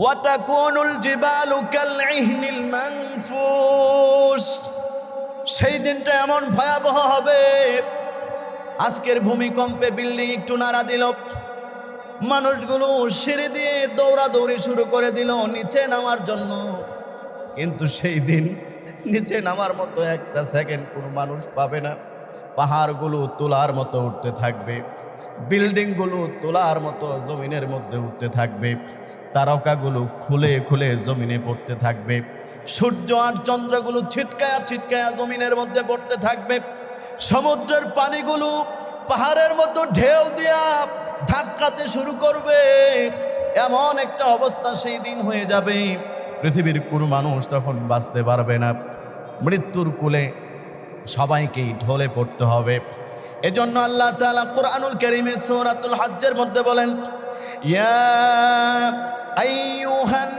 ওয়াতাকুনুল জিবালু কালইহনিল মানফুস। সেই দিনটা এমন ভয়াবহ হবে, আজকের ভূমিকম্পে বিল্ডিং একটু নাড়া দিল, মানুষগুলো সিঁড়ি দিয়ে দৌড়াদৌড়ি শুরু করে দিল নিচে নামার জন্য। কিন্তু সেই দিন নিচে নামার মতো একটা সেকেন্ড কোনো মানুষ পাবে না। পাহাড়গুলো তোলার মতো উঠতে থাকবে, বিল্ডিংগুলো তোলার মতো জমিনের মধ্যে উঠতে থাকবে, তারকাগুলো খুলে খুলে জমিনে পড়তে থাকবে, সূর্য আর চন্দ্রগুলো ছিটকায়া ছিটকায়া জমিনের মধ্যে পড়তে থাকবে, সমুদ্রের পানিগুলো পাহাড়ের মতো ঢেউ দিয়া ধাক্কাতে শুরু করবে। এমন একটা অবস্থা সেই দিন হয়ে যাবে, পৃথিবীর কোনো মানুষ তখন বাঁচতে পারবে না। মৃত্যুর কোলে সবাইকেই ঢলে পড়তে হবে। এজন্য আল্লাহ তাআলা কুরআনুল কারীমে সূরাতুল হজ্জের মধ্যে বলেন, ইয়া আইয়ুহান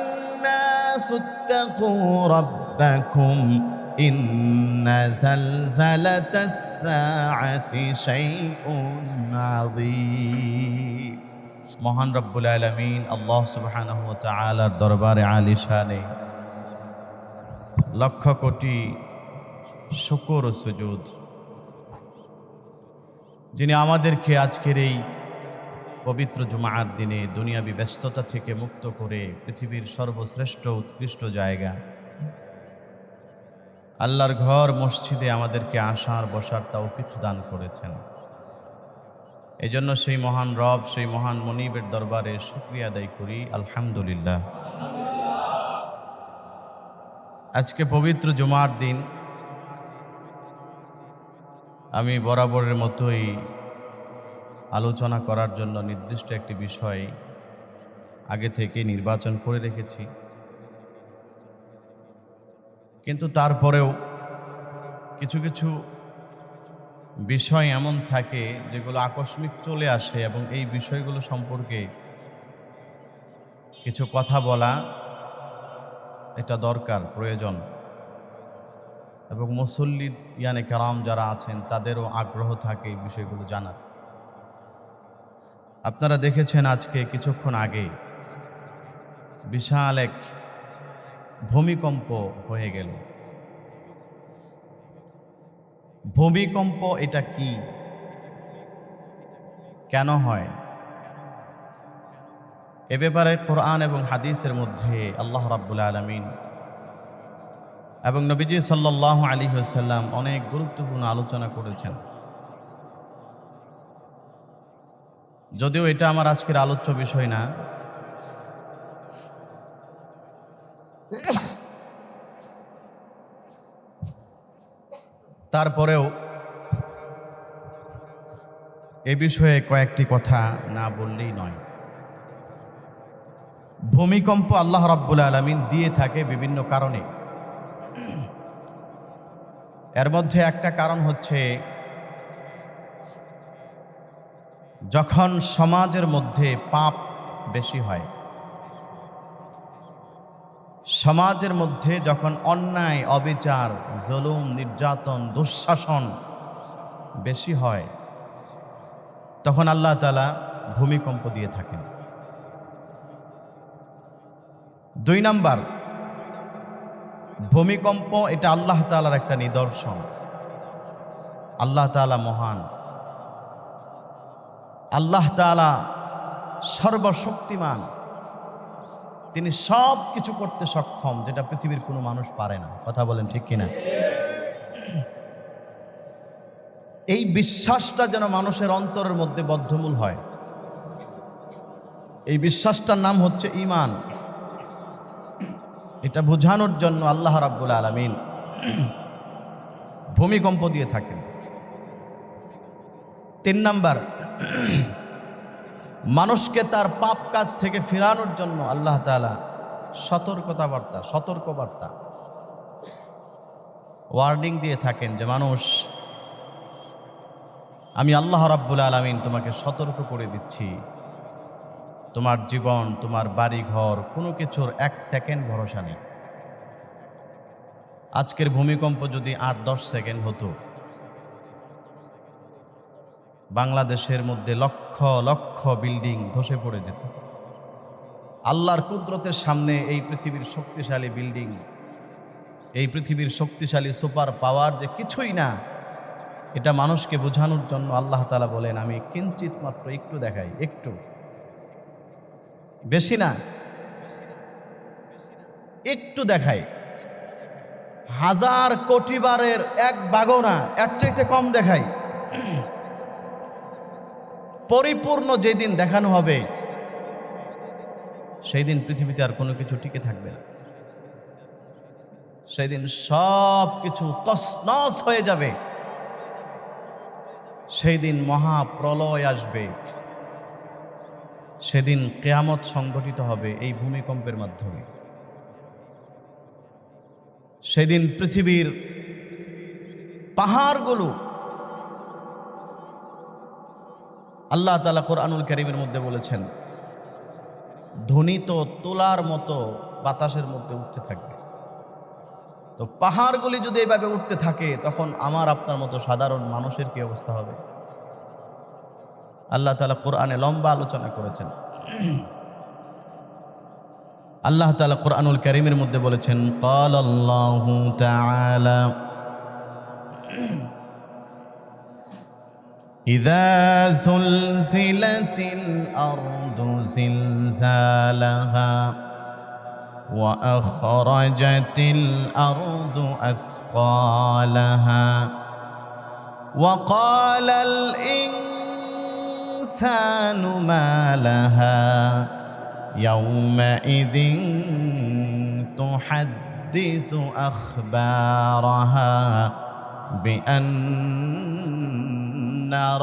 নাসুত্তাকু রাব্বাকুম ইন্না জালজালাতাস সাআতি শাইউন আযীম। মহান রব্বুল আলামিন আল্লাহ সুবহানাহু ওয়া তাআলার দরবারে আলিশানে লক্ষ কোটি শুকর ও সুজুদ, যিনি আমাদেরকে আজকের এই পবিত্র জুমার দিনে দুনিয়াবী ব্যস্ততা থেকে মুক্ত করে পৃথিবীর সর্বশ্রেষ্ঠ উৎকৃষ্ট জায়গা আল্লাহর ঘর মসজিদে আমাদেরকে আসার বসার তৌফিক দান করেছেন। এজন্য সেই মহান রব, সেই মহান মনিবের দরবারে শুকরিয়া আদায় করি, আলহামদুলিল্লাহ। আজকে পবিত্র জুমার দিন আমি বরাবরের মতোই আলোচনা করার জন্য নির্দিষ্ট একটি বিষয় আগে থেকে নির্বাচন করে রেখেছি, কিন্তু তারপরেও কিছু কিছু বিষয় এমন থাকে যেগুলো আকস্মিক চলে আসে এবং এই বিষয়গুলো সম্পর্কে কিছু কথা বলা এটা দরকার, প্রয়োজন, এবং মুসল্লি ইয়ানে কারাম যারা আছেন তাদেরও আগ্রহ থাকে এই বিষয়গুলো জানার। আপনারা দেখেছেন আজকে কিছুক্ষণ আগে বিশাল এক ভূমিকম্প হয়ে গেল। ভূমিকম্প এটা কি, কেন হয়, এ ব্যাপারে কোরআন এবং হাদিসের মধ্যে আল্লাহ রাব্বুল আলামিন এবং নবীজি সাল্লাল্লাহু আলাইহি ওয়াসাল্লাম অনেক গুরুত্বপূর্ণ আলোচনা করেছেন। যদিও এটা আমার আজকের আলোচ্য বিষয় না, তারপরেও এ বিষয়ে কয়েকটি কথা না বললেই নয়। ভূমিকম্প আল্লাহ রাব্বুল আলামিন দিয়ে থাকে বিভিন্ন কারণে। এর মধ্যে একটা কারণ হচ্ছে যখন সমাজের মধ্যে পাপ বেশি হয়, সমাজের মধ্যে যখন অন্যায়, অবিচার, জুলুম, নির্যাতন, দুঃশাসন বেশি হয়, তখন আল্লাহ তাআলা ভূমিকম্প দিয়ে থাকেন। 2 নাম্বার, ভূমিকম্প এটা আল্লাহ তাআলার একটা নিদর্শন। আল্লাহ তাআলা মহান, আল্লাহ তাআলা সর্বশক্তিমান, তিনি সব কিছু করতে সক্ষম যেটা পৃথিবীর কোনো মানুষ পারে না। কথা বলেন ঠিক কিনা? এই বিশ্বাসটা যেন মানুষের অন্তরের মধ্যে বদ্ধমূল হয়। এই বিশ্বাসটার নাম হচ্ছে ঈমান। এটা বোঝানোর জন্য আল্লাহ রাব্বুল আলামিন ভূমিকম্প দিয়ে থাকেন। 3 নাম্বার, মানুষকে তার পাপ কাজ থেকে ফেরানোর জন্য আল্লাহ তাআলা সতর্কবার্তা ওয়ার্নিং দিয়ে থাকেন যে মানুষ, আমি আল্লাহ রাব্বুল আলামিন তোমাকে সতর্ক করে দিচ্ছি, তোমার জীবন, তোমার বাড়ি ঘর, কোনো কিছুর 1 সেকেন্ড ভরসা নেই। আজকের ভূমিকম্প যদি 8-10 সেকেন্ড হতো, বাংলাদেশের মধ্যে লক্ষ লক্ষ বিল্ডিং ধসে পড়ে যেত। আল্লাহর কুদরতের সামনে এই পৃথিবীর শক্তিশালী বিল্ডিং, এই পৃথিবীর শক্তিশালী সুপার পাওয়ার যে কিছুই না, এটা মানুষকে বোঝানোর জন্য আল্লাহ তাআলা বলেন আমি কিঞ্চিত মাত্র একটু দেখাই, একটু, বেশি না, একটু দেখাই। হাজার কোটি বারের এক ভাগও না, এর চাইতে কম দেখাই। পরিপূর্ণ যেদিন দেখানো হবে সেই দিন পৃথিবীতে আর কোনো কিছু টিকে থাকবে না। সেই দিন সব কিছু তছনছ হয়ে যাবে। সেই দিন মহাপ্রলয় আসবে। সেদিন কিয়ামত সংঘটিত হবে এই ভূমিকম্পের মাধ্যমে। সেদিন পৃথিবীর পাহাড়গুলো, আল্লাহ তাআলা কোরআনুল কারীমের মধ্যে বলেছেন, ধ্বনিত তোলার মতো বাতাসের মধ্যে উঠতে থাকবে। তো পাহাড়গুলি যদি এইভাবে উঠতে থাকে, তখন আমার আপনার মতো সাধারণ মানুষের কি অবস্থা হবে? আল্লাহ তাআলা কোরআনে লম্বা আলোচনা করেছেন। আল্লাহ তাআলা কোরআনুল কারীমের মধ্যে বলেছেন, ক্বালাল্লাহু তাআলা ইযা যুলজিলাতিল আরদু জিলজালাহা ওয়া আখরাজাতিল আরদু আথকালাহা ওয়া ক্বালাল ইনসানু মা লাহা ইয়াউমাইযিন তুহাদ্দিসু আখবারাহা বিআন্না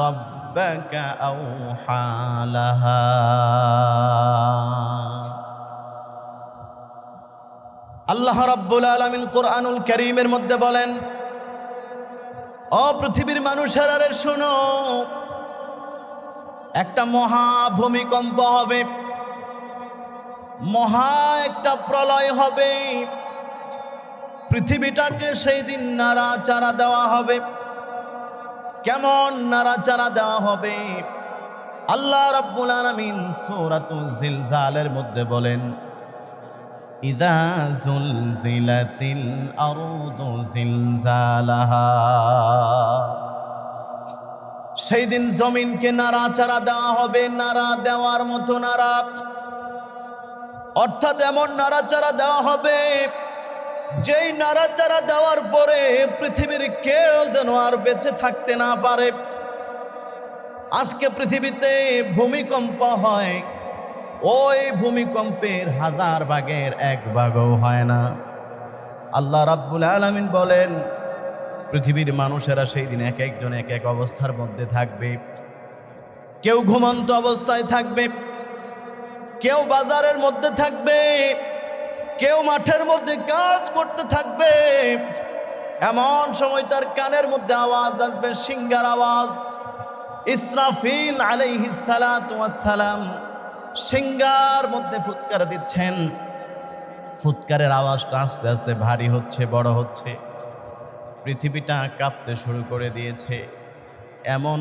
রাব্বাকা আওহা লাহা। আল্লাহ রাব্বুল আলামিন কোরআনুল কারীমের মধ্যে বলেন, ও পৃথিবীর মানুষেরা রে শোনো, একটা মহা ভূমিকম্প হবে, মহা একটা প্রলয় হবে। পৃথিবীটাকে সেই দিন নাড়াচাড়া দেওয়া হবে। কেমন নাড়াচাড়া দেওয়া হবে? আল্লাহ রাব্বুল আলামিন সূরাতুল জিলজালের মধ্যে বলেন, ইযা যুলজিলাতিল আরদু জিলজালাহা। সেই দিন জমিনকে নাড়াচাড়া দেওয়া হবে, নাড়া দেওয়ার মতো নাড়া, অর্থাৎ এমন নাড়াচাড়া দেওয়া হবে যেই নাড়াচাড়া দেওয়ার পরে পৃথিবীর কেউ যেন আর বেঁচে থাকতে না পারে। আজকে পৃথিবীতে ভূমিকম্প হয়, ওই ভূমিকম্পের 1000 ভাগের 1 ভাগও হয় না। আল্লাহ রাব্বুল আলামিন বলেন, পৃথিবীর মানুষেরা সেই দিন এক একজন এক এক অবস্থার মধ্যে থাকবে। কেউ ঘুমন্ত অবস্থায় থাকবে, কেউ বাজারের মধ্যে থাকবে, কেউ মাঠের মধ্যে কাজ করতে থাকবে। এমন সময় তার কানের মধ্যে আওয়াজ আসবে, সিংহার আওয়াজ। ইসরাফিল আলাইহিস সালাতু ওয়াস সালাম সিংহার মধ্যে ফুৎকার দিচ্ছেন। ফুৎকারের আওয়াজটা আস্তে আস্তে ভারী হচ্ছে, বড় হচ্ছে। পৃথিবীটা কাঁপতে শুরু করে দিয়েছে। এমন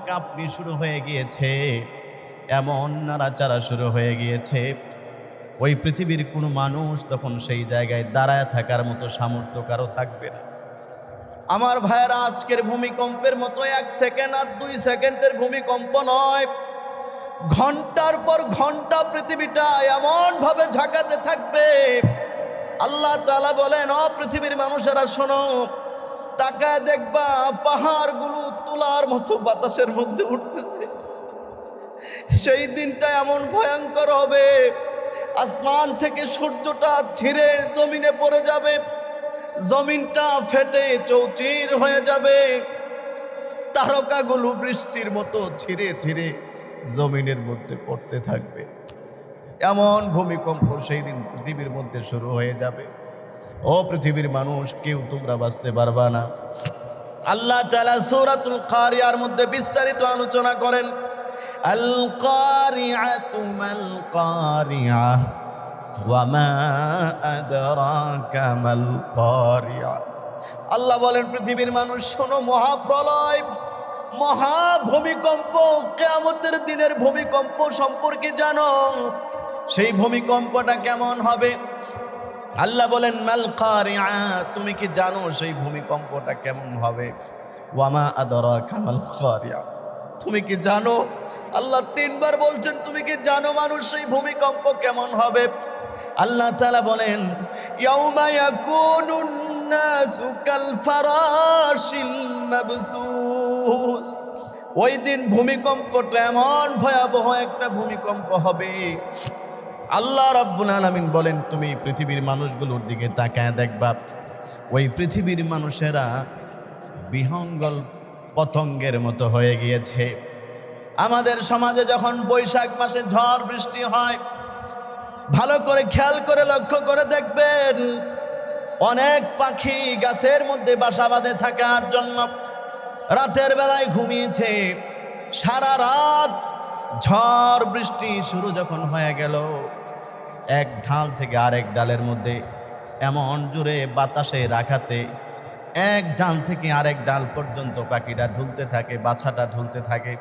কাঁপনি শুরু হয়ে গিয়েছে, এমন নাড়াচাড়া শুরু হয়ে গিয়েছে, ওই পৃথিবীর কোনো মানুষ তখন সেই জায়গায় দাঁড়ায় থাকার মতো সামর্থ্য কারো থাকবে না। আমার ভাইয়েরা, আজকের ভূমিকম্পের মতো 1 সেকেন্ড আর 2 সেকেন্ডের ভূমিকম্প নয়, ঘন্টার পর ঘন্টা পৃথিবীটা এমন ভাবে ঝাঁকাতে থাকবে। আল্লাহ তাআলা বলেন, ও পৃথিবীর মানুষেরা শোনো, তাকায় দেখবা পাহাড়গুলো তুলার মতো বাতাসের মধ্যে উঠতেছে। সেই দিনটা এমন ভয়ঙ্কর হবে, আসমান থেকে সূর্যটা ছিঁড়ে জমিনে পড়ে যাবে, জমিনটা ফেটে চৌচির হয়ে যাবে, তারকাগুলো বৃষ্টির মতো ছিঁড়ে ছিঁড়ে জমিনের মধ্যে পড়তে থাকবে। এমন ভূমিকম্প সেই দিন পৃথিবীর মধ্যে শুরু হয়ে যাবে। ও পৃথিবীর মানুষ, কেউ তোমরা বাঁচতে পারবা না। আল্লাহ তাআলা সূরাতুল কারিয়ার মধ্যে বিস্তারিত আলোচনা করেন, আল কারিআতু মাল কারিআহ ওয়া মা আদরাকা মাল কারিআহ। আল্লাহ বলেন, পৃথিবীর মানুষ শোনো, মহাপ্রলয়, মহা ভূমিকম্প, কিয়ামতের দিনের ভূমিকম্প সম্পর্কে জানো। সেই ভূমিকম্পটা কেমন হবে? আল্লাহ বলেন মাল কারিআ, তুমি কি জানো সেই ভূমিকম্পটা কেমন হবে? ওয়ামা আদরাকা মাল কারিআ, তুমি কি জানো? আল্লাহ তিনবার বলছেন তুমি কি জানো মানুষ সেই ভূমিকম্প কেমন হবে? আল্লাহ তাআলা বলেন ইয়াউমা ইয়াকুনুন নাসু কাল ফারাশিল মাবসুস, ওই দিন ভূমিকম্পটা এমন ভয়াবহ একটা ভূমিকম্প হবে। আল্লাহ রাব্বুল আলামিন বলেন তুমি পৃথিবীর মানুষগুলোর দিকে তাকায় দেখবা, ওই পৃথিবীর মানুষেরা বিহঙ্গল পতঙ্গের মতো হয়ে গিয়েছে। আমাদের সমাজে যখন বৈশাখ মাসে ঝড় বৃষ্টি হয়, ভালো করে খেয়াল করে লক্ষ্য করে দেখবেন অনেক পাখি গাছের মধ্যে বাসা বাঁধে থাকার জন্য রাতের বেলায় ঘুমিয়েছে। সারা রাত ঝড় বৃষ্টি শুরু যখন হয়ে গেল, এক ঢাল থেকে আরেক ডালের মধ্যে এমন জোরে বাতাসে রাখাতে এক ডাল থেকে আরেক ডাল পর্যন্ত পাখিটা ঢুলতে থাকে, বাসাটা ঢুলতে থাকে।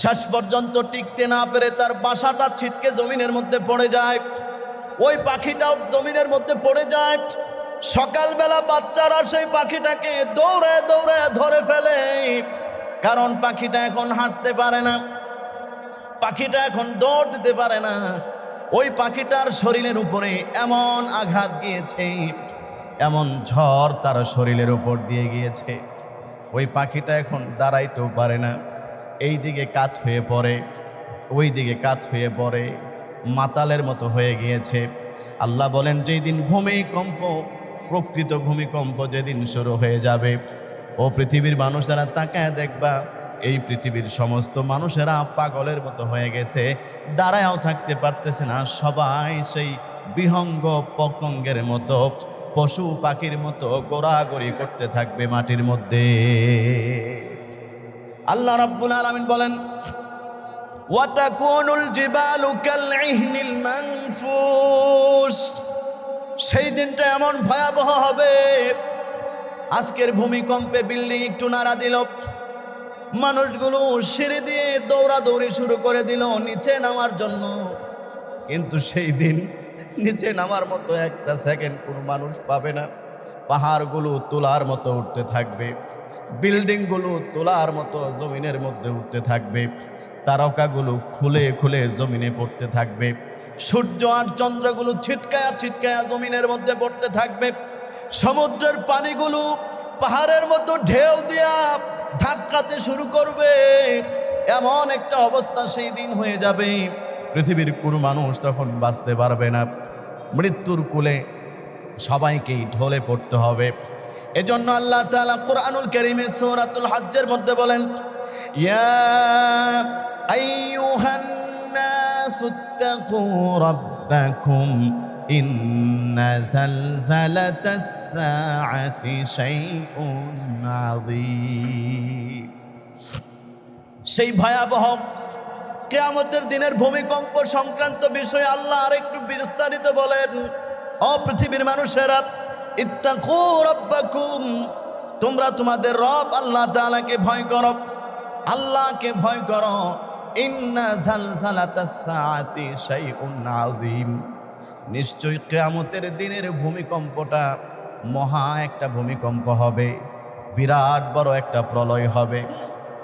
শেষ পর্যন্ত টিকতে না পেরে তার বাসাটা ছিটকে জমিনের মধ্যে পড়ে যায়, ওই পাখিটাও জমিনের মধ্যে পড়ে যায়। সকালবেলা বাচ্চারা সেই পাখিটাকে দৌড়ে দৌড়ে ধরে ফেলে, কারণ পাখিটা এখন হাঁটতে পারে না, পাখিটা এখন দৌড় দিতে পারে না। ওই পাখিটার শরীরের উপরে এমন আঘাত গিয়েছে, এমন ঝড় তার শরীরের উপর দিয়ে গিয়েছে, ওই পাখিটা এখন দাঁড়াইতেও পারে না। এই দিকে কাত হয়ে পড়ে, ওই দিকে কাত হয়ে পড়ে, মাতালের মতো হয়ে গিয়েছে। আল্লাহ বলেন যেই দিন ভূমিকম্প, প্রকৃত ভূমিকম্প যেদিন শুরু হয়ে যাবে, ও পৃথিবীর মানুষেরা তাকায় দেখবা এই পৃথিবীর সমস্ত মানুষেরা পাগলের মতো হয়ে গেছে, দাঁড়ায়ও থাকতে পারতেছে না। সবাই সেই বিহঙ্গ পতঙ্গের মতো, পশু পাখির মতো গোড়াগড়ি করতে থাকবে মাটির মধ্যে। আল্লাহ রাব্বুল আলামিন বলেন ওয়াতাকুনুল জিবালু কালইহনিল মানফুস, সেই দিনটা এমন ভয়াবহ হবে। আজকের ভূমিকম্পে বিল্ডিং একটু নাড়া দিল, মানুষগুলো সিঁড়ি দিয়ে দৌড়াদৌড়ি শুরু করে দিল নিচে নামার জন্য, কিন্তু সেই দিন নিচে নামার মতো একটা সেকেন্ড কোনো মানুষ পাবে না। পাহাড়গুলো তোলার মতো উঠতে থাকবে, বিল্ডিংগুলো তোলার মতো জমিনের মধ্যে উঠতে থাকবে, তারকাগুলো খুলে খুলে জমিনে পড়তে থাকবে, সূর্য আর চন্দ্রগুলো ছিটকায়া ছিটকায়া জমিনের মধ্যে পড়তে থাকবে, সমুদ্রের পানিগুলো পাহাড়ের মতো ঢেউ দিয়া ধাক্কাতে শুরু করবে। এমন একটা অবস্থা সেই দিন হয়ে যাবে, পৃথিবীর কোনো মানুষ তখন বাঁচতে পারবে না। মৃত্যুর কোলে সবাইকেই ঢলে পড়তে হবে। এজন্য আল্লাহ তাআলা কুরআনুল কারীমে সূরাতুল হজ্জের মধ্যে বলেন ইয়া আইয়ুহান নাসুত্তাকু রাব্বাকুম ইন্না জালজালাতাস সাআতি শাইউন আযীম। সেই ভয়াবহ কিয়ামতের দিনের ভূমিকম্প সংক্রান্ত বিষয়ে আল্লাহ আরেকটু বিস্তারিত বলেন, ও পৃথিবীর মানুষেরা, ইত্তাকু রাব্বাকুম, তোমরা তোমাদের রব আল্লাহ তাআলাকে ভয় করো, আল্লাহকে ভয় করো। ইন্না জালজালাতাস সাআতি শাইউন আযীম, নিশ্চয়ই কিয়ামতের দিনের ভূমিকম্পটা মহা একটা ভূমিকম্প হবে, বিরাট বড় একটা প্রলয় হবে।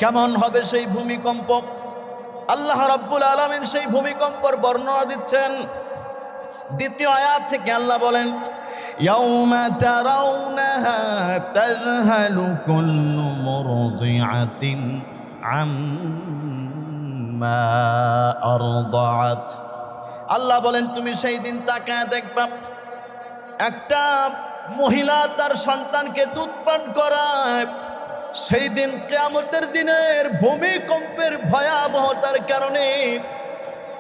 কেমন হবে সেই ভূমিকম্প? আল্লাহ রাব্বুল আলামিন সেই ভূমিকম্পের বর্ণনা দিচ্ছেন। দ্বিতীয় আয়াত থেকে আল্লাহ বলেন ইয়াউমা তারাউনাহা তাযহালু কুল্লু মুরদিআতিন আম্মা আরদাআত। আল্লাহ বলেন তুমি সেই দিন তাকায় দেখবা, একটা মহিলা তার সন্তানকে দুধ পান করায়। সেই দিন কিয়ামতের দিনের ভূমিকম্পের ভয়াবহতার কারণে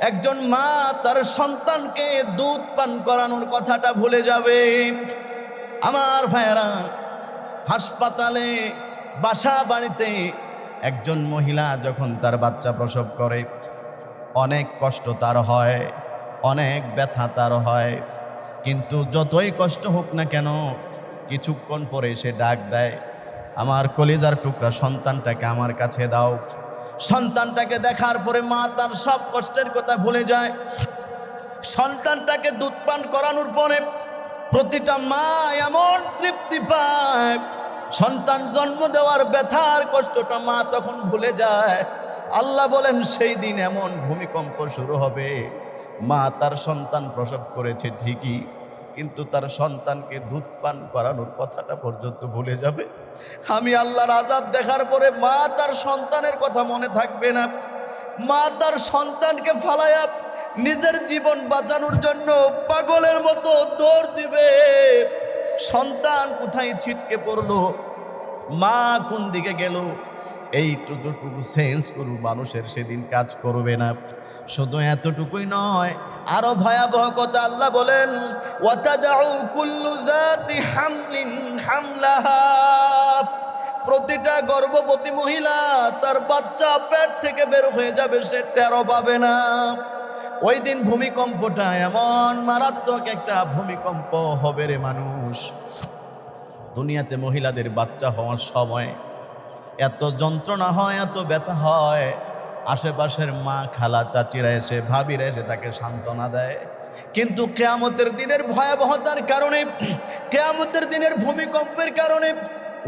একজন মা তার সন্তানকে দুধ পান করানোর কথাটা ভুলে যাবে। আমার ভাইয়েরা, হাসপাতালে, বাসা বাড়িতে একজন মহিলা যখন তার বাচ্চা প্রসব করে, অনেক কষ্ট তার হয়, অনেক ব্যথা তার হয়, কিন্তু যতই কষ্ট হোক না কেন কিছুক্ষণ পরে সে ডাক দেয়, আমার কলিজার টুকরা সন্তানটাকে আমার কাছে দাও। সন্তানটাকে দেখার পরে মা তার সব কষ্টের কথা ভুলে যায়। সন্তানটাকে দুধ পান করানোর পরে প্রতিটা মা এমন তৃপ্তি পায়, সন্তান জন্ম দেওয়ার ব্যথার কষ্টটা মা তখন ভুলে যায়। আল্লাহ বলেন সেই দিন এমন ভূমিকম্প শুরু হবে, মা তার সন্তান প্রসব করেছে ঠিকই, কিন্তু তার সন্তানকে দুধ পান করানোর কথাটা পর্যন্ত ভুলে যাবে। আমি আল্লাহর আযাব দেখার পরে মা তার সন্তানের কথা মনে থাকবে না। মা তার সন্তানকে ফালায়া নিজের জীবন বাঁচানোর জন্য পাগলের মতো দৌড় দিবে। সন্তান কোথায় ছিটকে পড়লো, মা কোন দিকে গেল, এইটুকু সেন্স করু মানুষের সেদিন কাজ করবে না। শুধু এতটুকুই নয়, আরো ভয়াবহ কথা আল্লাহ বলেন, ওয়াতাদাউ কুল্লু যাতি হামলিন হামলাহা, প্রতিটা গর্ভবতী মহিলা তার বাচ্চা পেট থেকে বের হয়ে যাবে, সে টেরও পাবে না। ওই দিন ভূমিকম্পটা এমন মারাত্মক একটা ভূমিকম্প হবে রে মানুষ, দুনিয়াতে মহিলাদের বাচ্চা হওয়ার সময় এত যন্ত্রণা হয়, এত ব্যথা হয়, আশেপাশের মা খালা চাচিরা এসে ভাবিরা এসে তাকে সান্ত্বনা দেয়। কিন্তু কিয়ামতের দিনের ভয়াবহতার কারণে, কিয়ামতের দিনের ভূমিকম্পের কারণে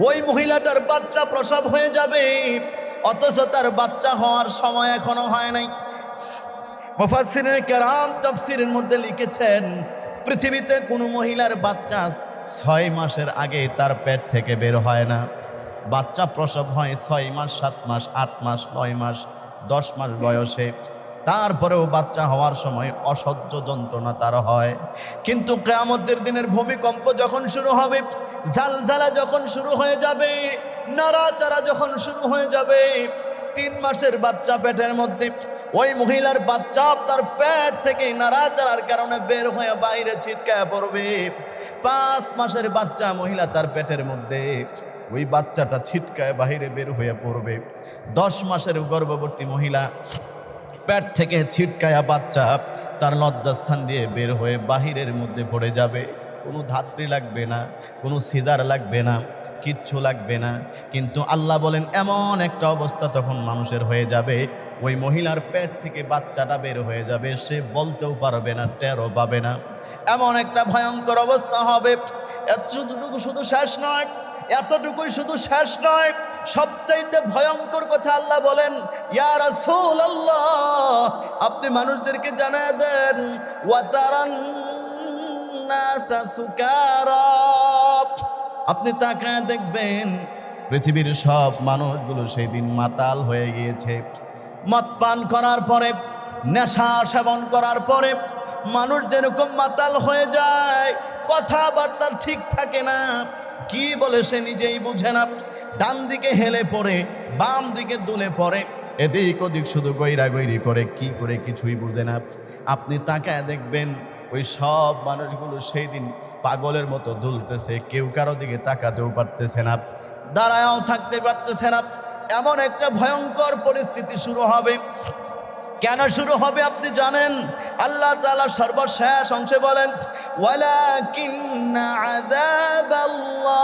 ওই মহিলাটার বাচ্চা প্রসব হয়ে যাবে, অথচ তার বাচ্চা হওয়ার সময় এখনো হয় নাই। মুফাসসিরিনে কেরাম তাফসীরের মধ্যে লিখেছেন, পৃথিবীতে কোনো মহিলার বাচ্চা 6 মাসের আগে তার পেট থেকে বের হয় না। বাচ্চা প্রসব হয় 6 মাস, 7 মাস, 8 মাস, 9 মাস, 10 মাস বয়সে। তারপরেও বাচ্চা হওয়ার সময় অসহ্য যন্ত্রণা তার হয়। কিন্তু কিয়ামতের দিনের ভূমিকম্প যখন শুরু হবে, জালজালা যখন শুরু হয়ে যাবে, নাড়াচাড়া যখন শুরু হয়ে যাবে, 3 মাসের বাচ্চা পেটের মধ্যে, ওই মহিলার বাচ্চা তার পেট থেকে নাড়াচাড়ার কারণে বের হয়ে বাইরে ছিটকায় পড়বে। 5 মাসের বাচ্চা মহিলা তার পেটের মধ্যে, ওই বাচ্চাটা ছিটকায় বাহিরে বের হয়ে পড়বে। 10 মাসের গর্ভবতী মহিলা পেট থেকে ছিটকায়া বাচ্চা তার লজ্জাস্থান দিয়ে বের হয়ে বাহিরের মধ্যে পড়ে যাবে। কোনো ধাত্রী লাগবে না, কোনো সিজার লাগবে না, কিচ্ছু লাগবে না। কিন্তু আল্লাহ বলেন এমন একটা অবস্থা তখন মানুষের হয়ে যাবে, ওই মহিলার পেট থেকে বাচ্চাটা বের হয়ে যাবে, সে বলতেও পারবে না, টেরও পাবে না। এমন একটা ভয়ঙ্কর অবস্থা হবে। এতটুকু শুধু শেষ নয়, এতটুকুই শুধু শেষ নয়, সবচাইতে ভয়ঙ্কর কথা আল্লাহ বলেন, ইয়া রাসূলুল্লাহ, আপনি মানুষদেরকে জানায় দেন, ওয়াতারান নাসা সুকারা, আপনি তাকায় দেখবেন পৃথিবীর সব মানুষগুলো সেই দিন মাতাল হয়ে গিয়েছে। মদ পান করার পরে, নেশা সেবন করার পরে মানুষ যেরকম মাতাল হয়ে যায়, কথাবার্তা ঠিক থাকে না, কি বলে সে নিজেই বুঝে না, ডান দিকে হেলে পড়ে, বাম দিকে দুলে পড়ে, এদিক ওদিক শুধু গৈরাগৈরি করে, কি করে কিছুই বুঝে না। আপনি তাকায় দেখবেন ওই সব মানুষগুলো সেই দিন পাগলের মতো দুলতেছে, কেউ কারো দিকে তাকাতেও পারতেছে না, দাঁড়ায়ও থাকতে পারতেছে না। এমন একটা ভয়ঙ্কর পরিস্থিতি শুরু হবে। কেন শুরু হবে আপনি জানেন? আল্লাহ তাআলা সর্বশেষ অংশে বলেন, ওয়ালাকিন্না আযাবাল্লাহি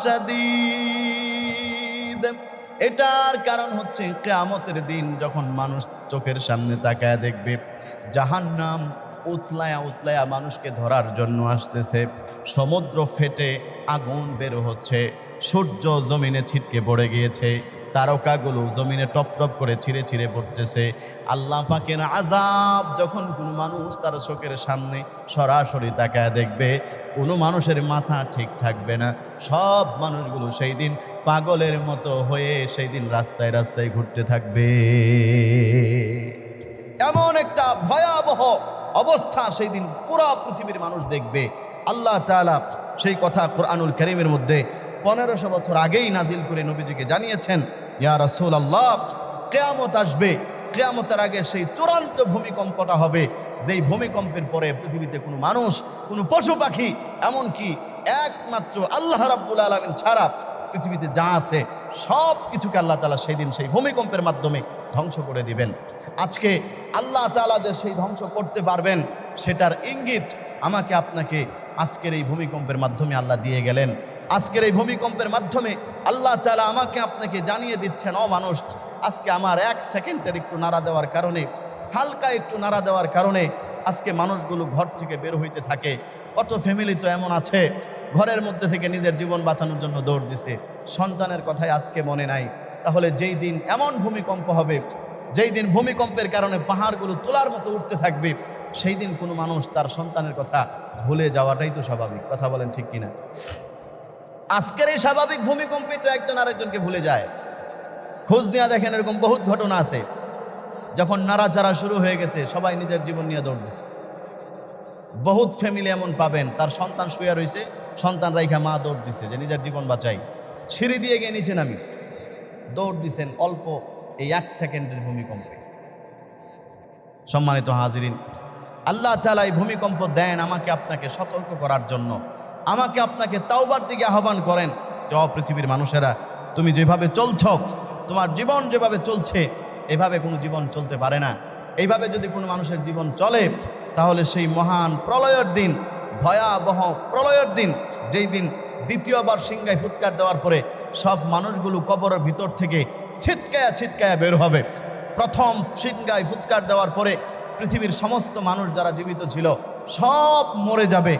শাদীদ। এটার কারণ হচ্ছে কিয়ামতের দিন যখন মানুষ চোখের সামনে তাকায় দেখবে জাহান্নাম উতলায়া উতলায়া মানুষকে ধরার জন্য আসতেছে, সমুদ্র ফেটে আগুন বের হচ্ছে, সূর্য জমিনে ছিটকে পড়ে গিয়েছে, তারকাগুলো জমিনে টপ টপ করে ছিঁড়ে ছিঁড়ে পড়তেছে। আল্লাহ পাকের আযাব যখন কোনো মানুষ তার চোখের সামনে সরাসরি তাকায় দেখবে, কোনো মানুষের মাথা ঠিক থাকবে না, সব মানুষগুলো সেই দিন পাগলের মতো হয়ে সেই দিন রাস্তায় রাস্তায় ঘুরতে থাকবে। এমন একটা ভয়াবহ অবস্থা সেই দিন পুরো পৃথিবীর মানুষ দেখবে। আল্লাহ তাআলা সেই কথা কোরআনুল কারীমের মধ্যে 1500 বছর আগেই নাজিল করে নবীজিকে জানিয়েছেন, ইয়া রাসূলুল্লাহ, কিয়ামত আসবে, কিয়ামতের আগে সেই চূড়ান্ত ভূমিকম্পটা হবে, যেই ভূমিকম্পের পরে পৃথিবীতে কোনো মানুষ, কোনো পশু পাখি, এমনকি একমাত্র আল্লাহ রাব্বুল আলামিন ছাড়া পৃথিবীতে যা আছে সব কিছুকে আল্লাহ তাআলা সেই দিন সেই ভূমিকম্পের মাধ্যমে ধ্বংস করে দিবেন। আজকে আল্লাহ তাআলা যে সেই ধ্বংস করতে পারবেন সেটার ইঙ্গিত আমাকে আপনাকে আজকের এই ভূমিকম্পের মাধ্যমে আল্লাহ দিয়ে গেলেন। আজকের এই ভূমিকম্পের মাধ্যমে আল্লাহ তাআলা আমাকে আপনাকে জানিয়ে দিচ্ছেন, ও মানুষ, আজকে আমার 1 সেকেন্ডের একটু নাড়া দেওয়ার কারণে, হালকা একটু নাড়া দেওয়ার কারণে আজকে মানুষগুলো ঘর থেকে বের হইতে থাকে। কত ফ্যামিলি তো এমন আছে ঘরের মধ্যে থেকে নিজের জীবন বাঁচানোর জন্য দৌড় দিছে, সন্তানের কথাই আজকে মনে নাই। তাহলে যেই দিন এমন ভূমিকম্প হবে, যেই দিন ভূমিকম্পের কারণে পাহাড়গুলো তোলার মতো উঠতে থাকবে, সেই দিন কোনো মানুষ তার সন্তানের কথা ভুলে যাওয়াটাই তো স্বাভাবিক। কথা বলেন ঠিক কিনা? আজকের এই স্বাভাবিক ভূমিকম্পে তো একজন আরেকজনকে ভুলে যায়। খোঁজ নেওয়া দেখেন, এরকম বহুত ঘটনা আছে। যখন নাড়াচাড়া শুরু হয়ে গেছে, সবাই নিজের জীবন নিয়ে দৌড় দিছে। বহুত ফ্যামিলি এমন পাবেন, তার সন্তান শুয়ে রয়েছে, সন্তান রাইখা মা দৌড় দিছে যে নিজের জীবন বাঁচাই। সিঁড়ি দিয়ে গিয়ে নিচে নামি দৌড় দিছেন অল্প এই 1 সেকেন্ডের ভূমিকম্পে। সম্মানিত হাজিরিন, আল্লাহ তাআলা এই ভূমিকম্প দেন আমাকে আপনাকে সতর্ক করার জন্য, আমাকে আপনাকে তাওবার দিকে আহ্বান করেন যে পৃথিবীর মানুষেরা, তুমি যেভাবে চলছ, তোমার জীবন যেভাবে চলছে, এভাবে কোনো জীবন চলতে পারে না। এইভাবে যদি কোনো মানুষের জীবন চলে, তাহলে সেই মহান প্রলয়ের দিন, ভয়াবহ প্রলয়ের দিন, যেই দিন দ্বিতীয়বার সিংহায় ফুৎকার দেওয়ার পরে সব মানুষগুলো কবরের ভিতর থেকে ছিটকায়া ছিটকায়া বের হবে। প্রথম সিংহায় ফুৎকার দেওয়ার পরে পৃথিবীর সমস্ত মানুষ যারা জীবিত ছিল সব মরে যাবে,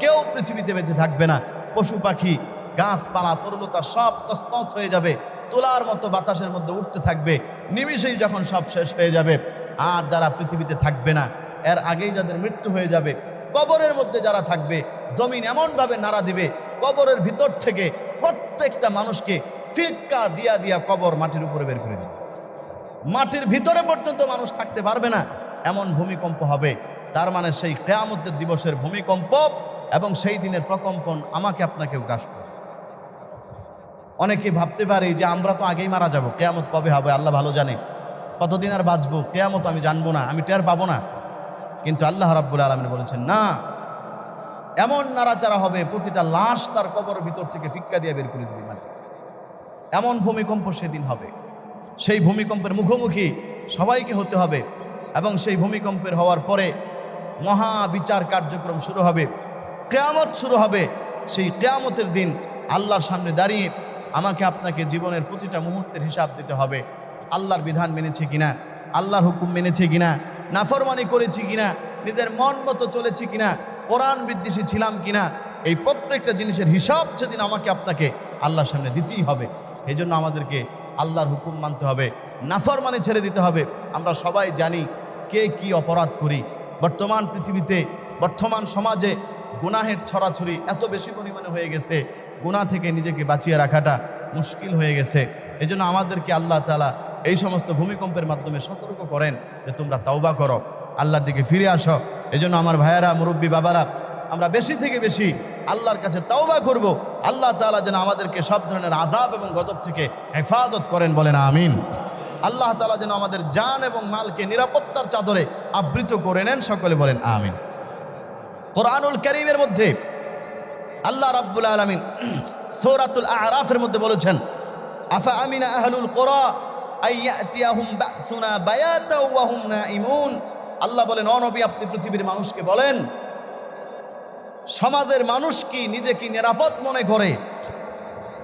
কেউ পৃথিবীতে বেঁচে থাকবে না। পশু পাখি, গাছপালা, তরুলতা সব তছনছ হয়ে যাবে, তোলার মতো বাতাসের মধ্যে উঠতে থাকবে। নিমিষেই যখন সব শেষ হয়ে যাবে, আর যারা পৃথিবীতে থাকবে না, এর আগেই যাদের মৃত্যু হয়ে যাবে, কবরের মধ্যে যারা থাকবে, জমিন এমনভাবে নাড়া দিবে, কবরের ভিতর থেকে প্রত্যেকটা মানুষকে ফিক্কা দিয়া দিয়া কবর মাটির উপরে বের করে দেবে। মাটির ভিতরে পর্যন্ত মানুষ থাকতে পারবে না, এমন ভূমিকম্প হবে। তার মানে সেই কিয়ামতের দিবসের ভূমিকম্প এবং সেই দিনের প্রকম্পন আমাকে আপনাকেও গ্রাস করবে। অনেকে ভাবতে পারে যে আমরা তো আগেই মারা যাব, কিয়ামত কবে হবে আল্লাহ ভালো জানে, কতদিন আর বাঁচবো, কিয়ামত আমি জানবো না, আমি টের পাবো না। কিন্তু আল্লাহ রাব্বুল আলামিন বলেছেন না, এমন নাড়াচাড়া হবে প্রতিটা লাশ তার কবরের ভিতর থেকে ফিক্কা দিয়ে বের করে দিবে। মানে এমন ভূমিকম্প সেদিন হবে। সেই ভূমিকম্পের মুখোমুখি সবাইকে হতে হবে এবং সেই ভূমিকম্পের হওয়ার পরে মহা বিচার কার্যক্রম শুরু হবে, কিয়ামত শুরু হবে। সেই কিয়ামতের দিন আল্লাহর সামনে দাঁড়িয়ে আমাকে আপনাকে জীবনের প্রতিটা মুহূর্তের হিসাব দিতে হবে। আল্লাহর বিধান মেনেছি কিনা, আল্লাহর হুকুম মেনেছি কিনা, নাফরমানি করেছি কিনা, নিজের মন মতো চলেছি কিনা, কোরআন বিদ্বেষী ছিলাম কিনা, এই প্রত্যেকটা জিনিসের হিসাব সেদিন আমাকে আপনাকে আল্লাহর সামনে দিতেই হবে। এই জন্য আমাদেরকে আল্লাহর হুকুম মানতে হবে, নাফরমানি ছেড়ে দিতে হবে। আমরা সবাই জানি কে কি অপরাধ করি। বর্তমান পৃথিবীতে, বর্তমান সমাজে গুনাহের ছড়াছড়ি এত বেশি পরিমাণে হয়ে গেছে, গুনাহ থেকে নিজেকে বাঁচিয়ে রাখাটা মুশকিল হয়ে গেছে। এই জন্য আমাদেরকে আল্লাহ তাআলা এই সমস্ত ভূমিকম্পের মাধ্যমে সতর্ক করেন যে তোমরা তাওবা করো, আল্লাহর দিকে ফিরে আসো। এই জন্য আমার ভাইয়েরা, মুরব্বী বাবারা, আমরা বেশি থেকে বেশি আল্লাহর কাছে তাওবা করব। আল্লাহ তাআলা যেন আমাদেরকে সব ধরনের আযাব এবং গজব থেকে হেফাজত করেন, বলেন আমিন। আল্লাহ তাআলা যেন আমাদের জান এবং মালকে নিরাপত্তার চাদরে আবৃত করে নেন, সকলে বলেন আমিন। কোরআনুল কারীমের মধ্যে আল্লাহ রাব্বুল আলামিন সূরাতুল আ'রাফের মধ্যে বলেছেন, আফা আমিনা আহলুল কুরা আইয়াতিয়াহুম বাসুনা বায়াতা ওয়া হুম নাঈমুন। আল্লাহ বলেন, ও নবী, আপনি পৃথিবীর মানুষকে বলেন, সমাজের মানুষ কি নিজে কি নিরাপদ মনে করে?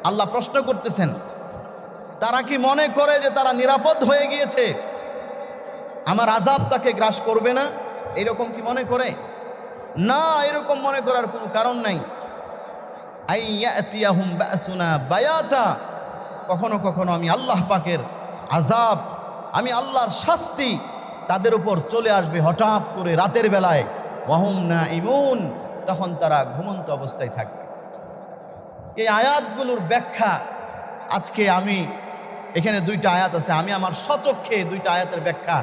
আল্লাহ প্রশ্ন করতেছেন, তারা কি মনে করে যে তারা নিরাপদ হয়ে গিয়েছে, আমার আযাব তাকে গ্রাস করবে না? এরকম কি মনে করে? না, এরকম মনে করার কোনো কারণ নাই। আইয়াতিয়াহুম বাসুনা বায়াতা, কখনো কখনো আমি আল্লাহ পাকের আযাব, আমি আল্লাহর শাস্তি তাদের উপর চলে আসবে হঠাৎ করে রাতের বেলায়। ওয়া হুম নাঈমুন, তখন তারা ঘুমন্ত অবস্থায় থাকবে। এই আয়াতগুলোর ব্যাখ্যা আজকে আমি এখানে 2টা আয়াত আছে, আমি আমার স্বচক্ষে 2টা আয়াতের ব্যাখ্যা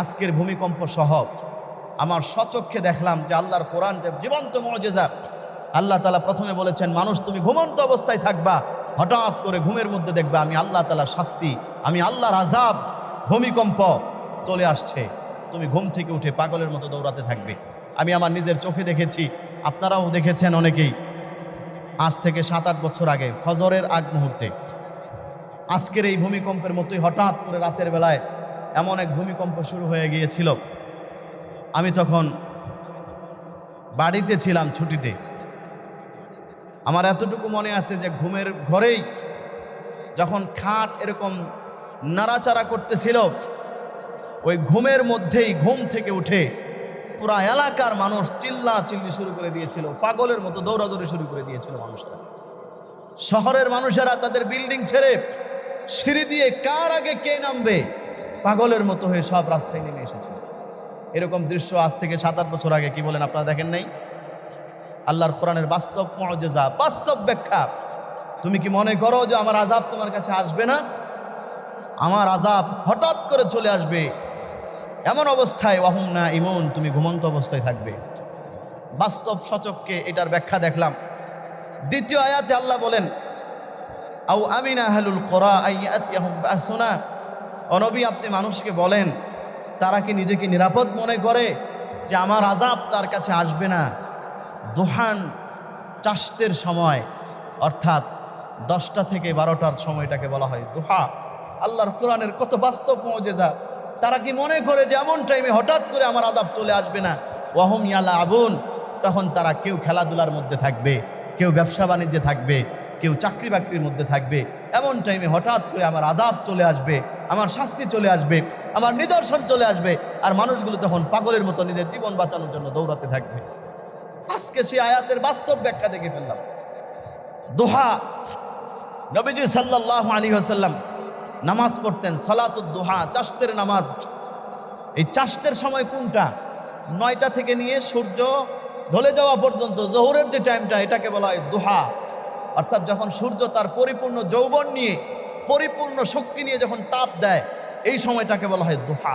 আজকের ভূমিকম্প সহ আমার স্বচক্ষে দেখলাম যে আল্লাহর কোরআন জীবন্ত মুজিজা। আল্লাহ তাআলা প্রথমে বলেছেন, মানুষ তুমি ঘুমন্ত অবস্থায় থাকবা, হঠাৎ করে ঘুমের মধ্যে দেখবা আমি আল্লাহ তাআলার শাস্তি, আমি আল্লাহর আযাব, ভূমিকম্প চলে আসছে। তুমি ঘুম থেকে উঠে পাগলের মতো দৌড়াতে থাকবে। আমি আমার নিজের চোখে দেখেছি, আপনারাও দেখেছেন অনেকেই। আজ থেকে 7-8 বছর আগে ফজরের আগ মুহূর্তে আজকের এই ভূমিকম্পের মতোই হঠাৎ করে রাতের বেলায় এমন এক ভূমিকম্প শুরু হয়ে গিয়েছিল। আমি তখন বাড়িতে ছিলাম ছুটিতে। আমার এতটুকু মনে আছে যে ঘুমের ঘরেই যখন খাট এরকম নাড়াচাড়া করতেছিল, ওই ঘুমের মধ্যেই ঘুম থেকে উঠে পুরা এলাকার মানুষ চিল্লা চিল্লি শুরু করে দিয়েছিল, পাগলের মতো দৌড়াদৌড়ি শুরু করে দিয়েছিল মানুষরা। শহরের মানুষেরা তাদের বিল্ডিং ছেড়ে সিঁড়ি দিয়ে কার আগে কে নামবে পাগলের মতো হয়ে সব রাস্তায় নেমে এসেছিল। এরকম দৃশ্য আজ থেকে 7-8 বছর আগে, কি বলেন আপনারা, দেখেন নাই? আল্লাহর কোরআনের বাস্তব মুআজিজা, বাস্তব ব্যাখ্যা। তুমি কি মনে করো যে আমার আযাব তোমার কাছে আসবে না? আমার আযাব হঠাৎ করে চলে আসবে, এমন অবস্থায় ওয়াহুম নাঈমুন, তুমি ঘুমন্ত অবস্থায় থাকবে। বাস্তব সচক্ষে এটার ব্যাখ্যা দেখলাম। দ্বিতীয় আয়াতে আল্লাহ বলেন, আও আমিনা আহলুল কুরা আইয়াতিয়াহুম বাসুনা, ও নবী আপনি মানুষকে বলেন তারা কি নিজেকে নিরাপদ মনে করে যে আমার আযাব তার কাছে আসবে না? দুহান চাষতের সময়, অর্থাৎ 10টা থেকে 12টার সময়টাকে বলা হয় দুহা। আল্লাহর কোরআনের কত বাস্তব মুআজিজা। তারা কি মনে করে যে এমন টাইমে হঠাৎ করে আমার আযাব চলে আসবে না? ওয়াহুম ইয়ালাবুন, তখন তারা কেউ খেলাধুলার মধ্যে থাকবে, কেউ ব্যবসা বাণিজ্যে থাকবে, কেউ চাকরি বাকরির মধ্যে থাকবে। এমন টাইমে হঠাৎ করে আমার আযাব চলে আসবে, আমার শাস্তি চলে আসবে, আমার নিদর্শন চলে আসবে, আর মানুষগুলো তখন পাগলের মতো নিজের জীবন বাঁচানোর জন্য দৌড়াতে থাকবে। আজকে সেই আয়াতের বাস্তব ব্যাখ্যা দেখে ফেললাম। দোহা, নবীজি সাল্লাল্লাহু আলাইহি ওয়াসাল্লাম নামাজ পড়তেন, সালাতুদ দোহা, চাষতের নামাজ। এই চাষতের সময় কোনটা? 9টা থেকে নিয়ে সূর্য ঢলে যাওয়া পর্যন্ত জোহরের যে টাইমটা, এটাকে বলা হয় দোহা। অর্থাৎ যখন সূর্য তার পরিপূর্ণ যৌবন নিয়ে, পরিপূর্ণ শক্তি নিয়ে যখন তাপ দেয়, এই সময়টাকে বলা হয় দোহা।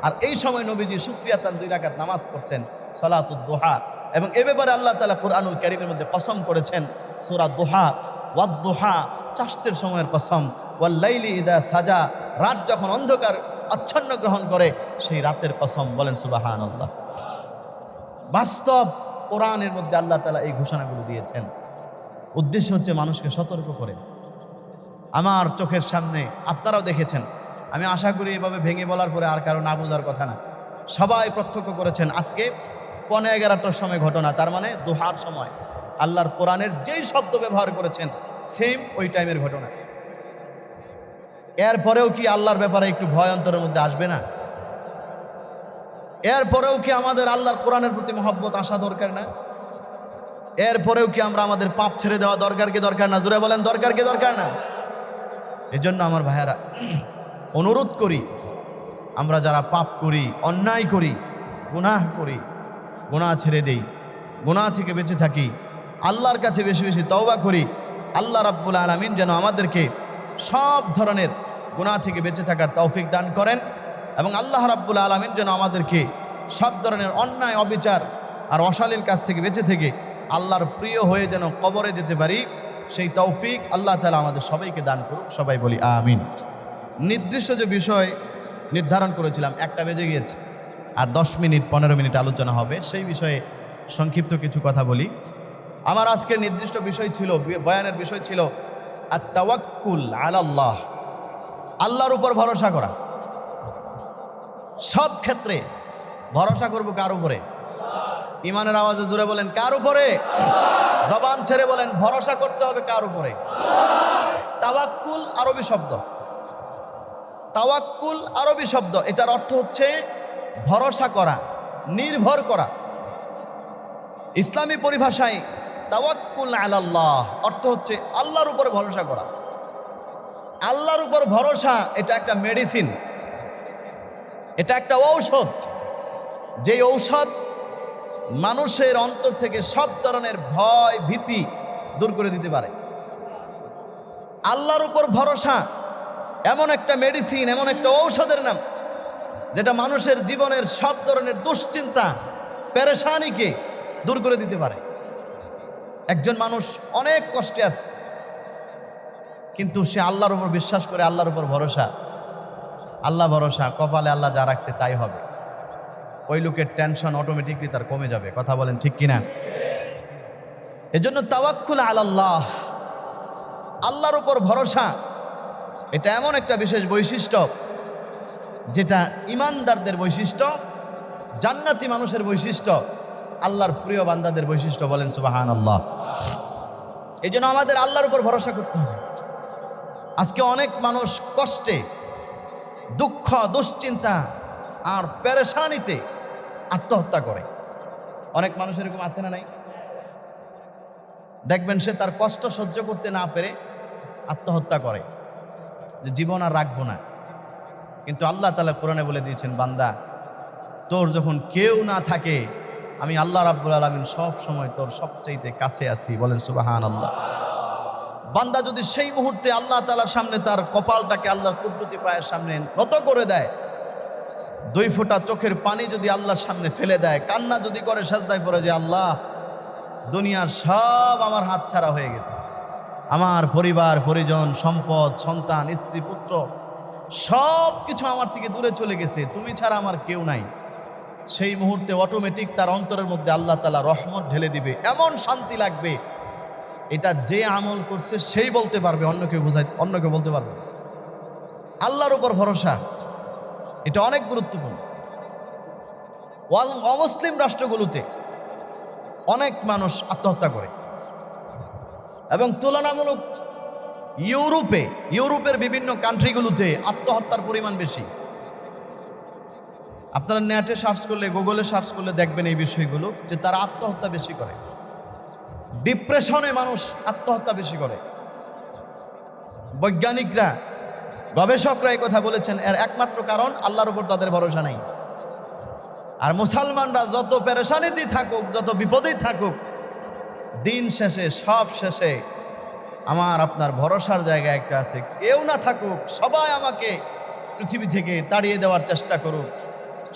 আর এই সময় নবীজি শুকরিয়াতান 2 রাকাত নামাজ পড়তেন, সালাতুদ দোহা। এবং এ ব্যাপারে আল্লাহ তাআলা কুরআনুল কারীমের মধ্যে কসম করেছেন, সূরা দোহা, ওয়াদ দোহা, চাষতের সময়ের কসম, ওয়াল লাইলি ইযা সাজা, রাত যখন অন্ধকার আচ্ছন্ন গ্রহণ করে সেই রাতের কসম। বলেন সুবহানাল্লাহ। বাস্তব কোরআনের মধ্যে আল্লাহ তাআলা এই ঘোষণাগুলো দিয়েছেন। উদ্দেশ্য হচ্ছে মানুষকে সতর্ক করে। আমার চোখের সামনে আপনারাও দেখেছেন, আমি আশা করি এভাবে ভেঙে বলার পরে আর কারো না বোঝার কথা না। সবাই প্রত্যক্ষ করেছেন। আজকে 11:15টার সময় ঘটনা, তার মানে দোহার সময় আল্লাহর কোরআনের যেই শব্দ ব্যবহার করেছেন সেম ওই টাইমের ঘটনা। এরপরেও কি আল্লাহর ব্যাপারে একটু ভয় অন্তরের মধ্যে আসবে না? এরপরেও কি আমাদের আল্লাহর কোরআনের প্রতি মহব্বত আসা দরকার না? এরপরেও কি আমরা আমাদের পাপ ছেড়ে দেওয়া দরকার কি দরকার না? জোরে বলেন, দরকার কি দরকার না? এজন্য আমার ভাইয়েরা, অনুরোধ করি, আমরা যারা পাপ করি, অন্যায় করি, গুনাহ করি, গুনাহ ছেড়ে দেই, গুনাহ থেকে বেঁচে থাকি, আল্লাহর কাছে বেশি বেশি তওবা করি। আল্লাহ রাব্বুল আলামিন যেন আমাদেরকে সব ধরনের গুনাহ থেকে বেঁচে থাকার তৌফিক দান করেন, এবং আল্লাহ রাব্বুল আলামিন যেন আমাদেরকে সব ধরনের অন্যায়, অবিচার আর অশালীন কাজ থেকে বেঁচে থেকে আল্লাহর প্রিয় হয়ে যেন কবরে যেতে পারি, সেই তৌফিক আল্লাহ তাআলা আমাদের সবাইকে দান করুক। সবাই বলি আমিন। নির্দিষ্ট যে বিষয় নির্ধারণ করেছিলাম, 1টা বেজে গিয়েছে, আর 10 মিনিট 15 মিনিট আলোচনা হবে, সেই বিষয়ে সংক্ষিপ্ত কিছু কথা বলি। আমার আজকের নির্দিষ্ট বিষয় ছিল, বয়ানের বিষয় ছিল আত-তাওয়াক্কুল আলাল্লাহ, আল্লাহর উপর ভরসা করা। সব ক্ষেত্রে ভরসা করব কার উপরে? ইমানের আওয়াজে জোরে বলেন, কার উপরে? জবান ছেড়ে বলেন, ভরসা করতে হবে কার উপরে? তাওয়াক্কুল আরবি শব্দ, তাওয়াক্কুল আরবি শব্দ, এটার অর্থ হচ্ছে ভরসা করা, নির্ভর করা। ইসলামী পরিভাষায় তাওয়াক্কুল আলাল্লাহ অর্থ হচ্ছে আল্লাহর উপর ভরসা করা। আল্লাহর উপর ভরসা এটা একটা মেডিসিন, এটা একটা ঔষধ, যেই ঔষধ মানুষের অন্তর থেকে সব ধরনের ভয় ভীতি দূর করে দিতে পারে। আল্লাহর উপর ভরসা এমন একটা মেডিসিন, এমন একটা ঔষধের নাম, যেটা মানুষের জীবনের সব ধরনের দুশ্চিন্তা, পেরেশানিকে দূর করে দিতে পারে। একজন মানুষ অনেক কষ্টে আছে, কিন্তু সে আল্লাহর উপর বিশ্বাস করে, আল্লাহর উপর ভরসা, আল্লাহ ভরসা, কপালে আল্লাহ যা রাখছে তাই হবে, ওই লোকের টেনশন অটোমেটিকলি তার কমে যাবে। কথা বলেন ঠিক কিনা? এজন্য তাওয়াক্কুল আলাল্লাহ, আল্লাহর উপর ভরসা, এটা এমন একটা বিশেষ বৈশিষ্ট্য যেটা ইমানদারদের বৈশিষ্ট্য, জান্নাতি মানুষের বৈশিষ্ট্য, আল্লাহর প্রিয় বান্দাদের বৈশিষ্ট্য। বলেন সুবহানাল্লাহ। এই জন্য আমাদের আল্লাহর উপর ভরসা করতে হবে। আজকে অনেক মানুষ কষ্টে, দুঃখ, দুশ্চিন্তা আর পেরেশানিতে আত্মহত্যা করে। অনেক মানুষ এরকম আছে না নাই? দেখবেন সে তার কষ্ট সহ্য করতে না পেরে আত্মহত্যা করে, যে জীবন আর রাখবো না। কিন্তু আল্লাহ তাআলা কোরআনে বলে দিয়েছেন, বান্দা তোর যখন কেউ না থাকে আমি আল্লাহ রাব্বুল আলামিন সব সময় তোর সবচাইতে কাছে আছি। বলেন সুবহানাল্লাহ। বান্দা যদি সেই মুহূর্তে আল্লাহ তাআলার সামনে তার কপালটাকে আল্লাহর কুদরতি পায়ের সামনে নত করে দেয়, 2 ফোঁটা চোখের পানি যদি আল্লাহর সামনে ফেলে দেয়, কান্না যদি করে সাজদায় পড়ে যে আল্লাহ দুনিয়ার সব আমার হাতছাড়া হয়ে গেছে, আমার পরিবার পরিজন সম্পদ সন্তান স্ত্রী পুত্র সব কিছু আমার থেকে দূরে চলে গেছে, তুমি ছাড়া আমার কেউ নাই, সেই মুহূর্তে অটোমেটিক তার অন্তরের মধ্যে আল্লাহ তাআলা রহমত ঢেলে দিবে। এমন শান্তি লাগবে, এটা যে আমল করছে সেই বলতে পারবে, অন্য কেউ বলতে পারবে না। আল্লাহর উপর ভরসা এটা অনেক গুরুত্বপূর্ণ। অমুসলিম রাষ্ট্রগুলোতে অনেক মানুষ আত্মহত্যা করে, এবং তুলনামূলক ইউরোপের বিভিন্ন কান্ট্রিগুলোতে আত্মহত্যার পরিমাণ বেশি। আপনারা নেটে সার্চ করলে, গুগলে সার্চ করলে দেখবেন এই বিষয়গুলো, যে তারা আত্মহত্যা বেশি করে। ডিপ্রেশনে মানুষ আত্মহত্যা বেশি করে। বৈজ্ঞানিকরা গবেষকরা এই কথা বলেছেন, এর একমাত্র কারণ আল্লাহর উপর তাদের ভরসা নেই। আর মুসলমানরা যত পেরেশানিতেই থাকুক, যত বিপদেই থাকুক, দিন শেষে সব শেষে আমার আপনার ভরসার জায়গা একটা আছে। কেউ না থাকুক, সবাই আমাকে পৃথিবী থেকে তাড়িয়ে দেওয়ার চেষ্টা করুক,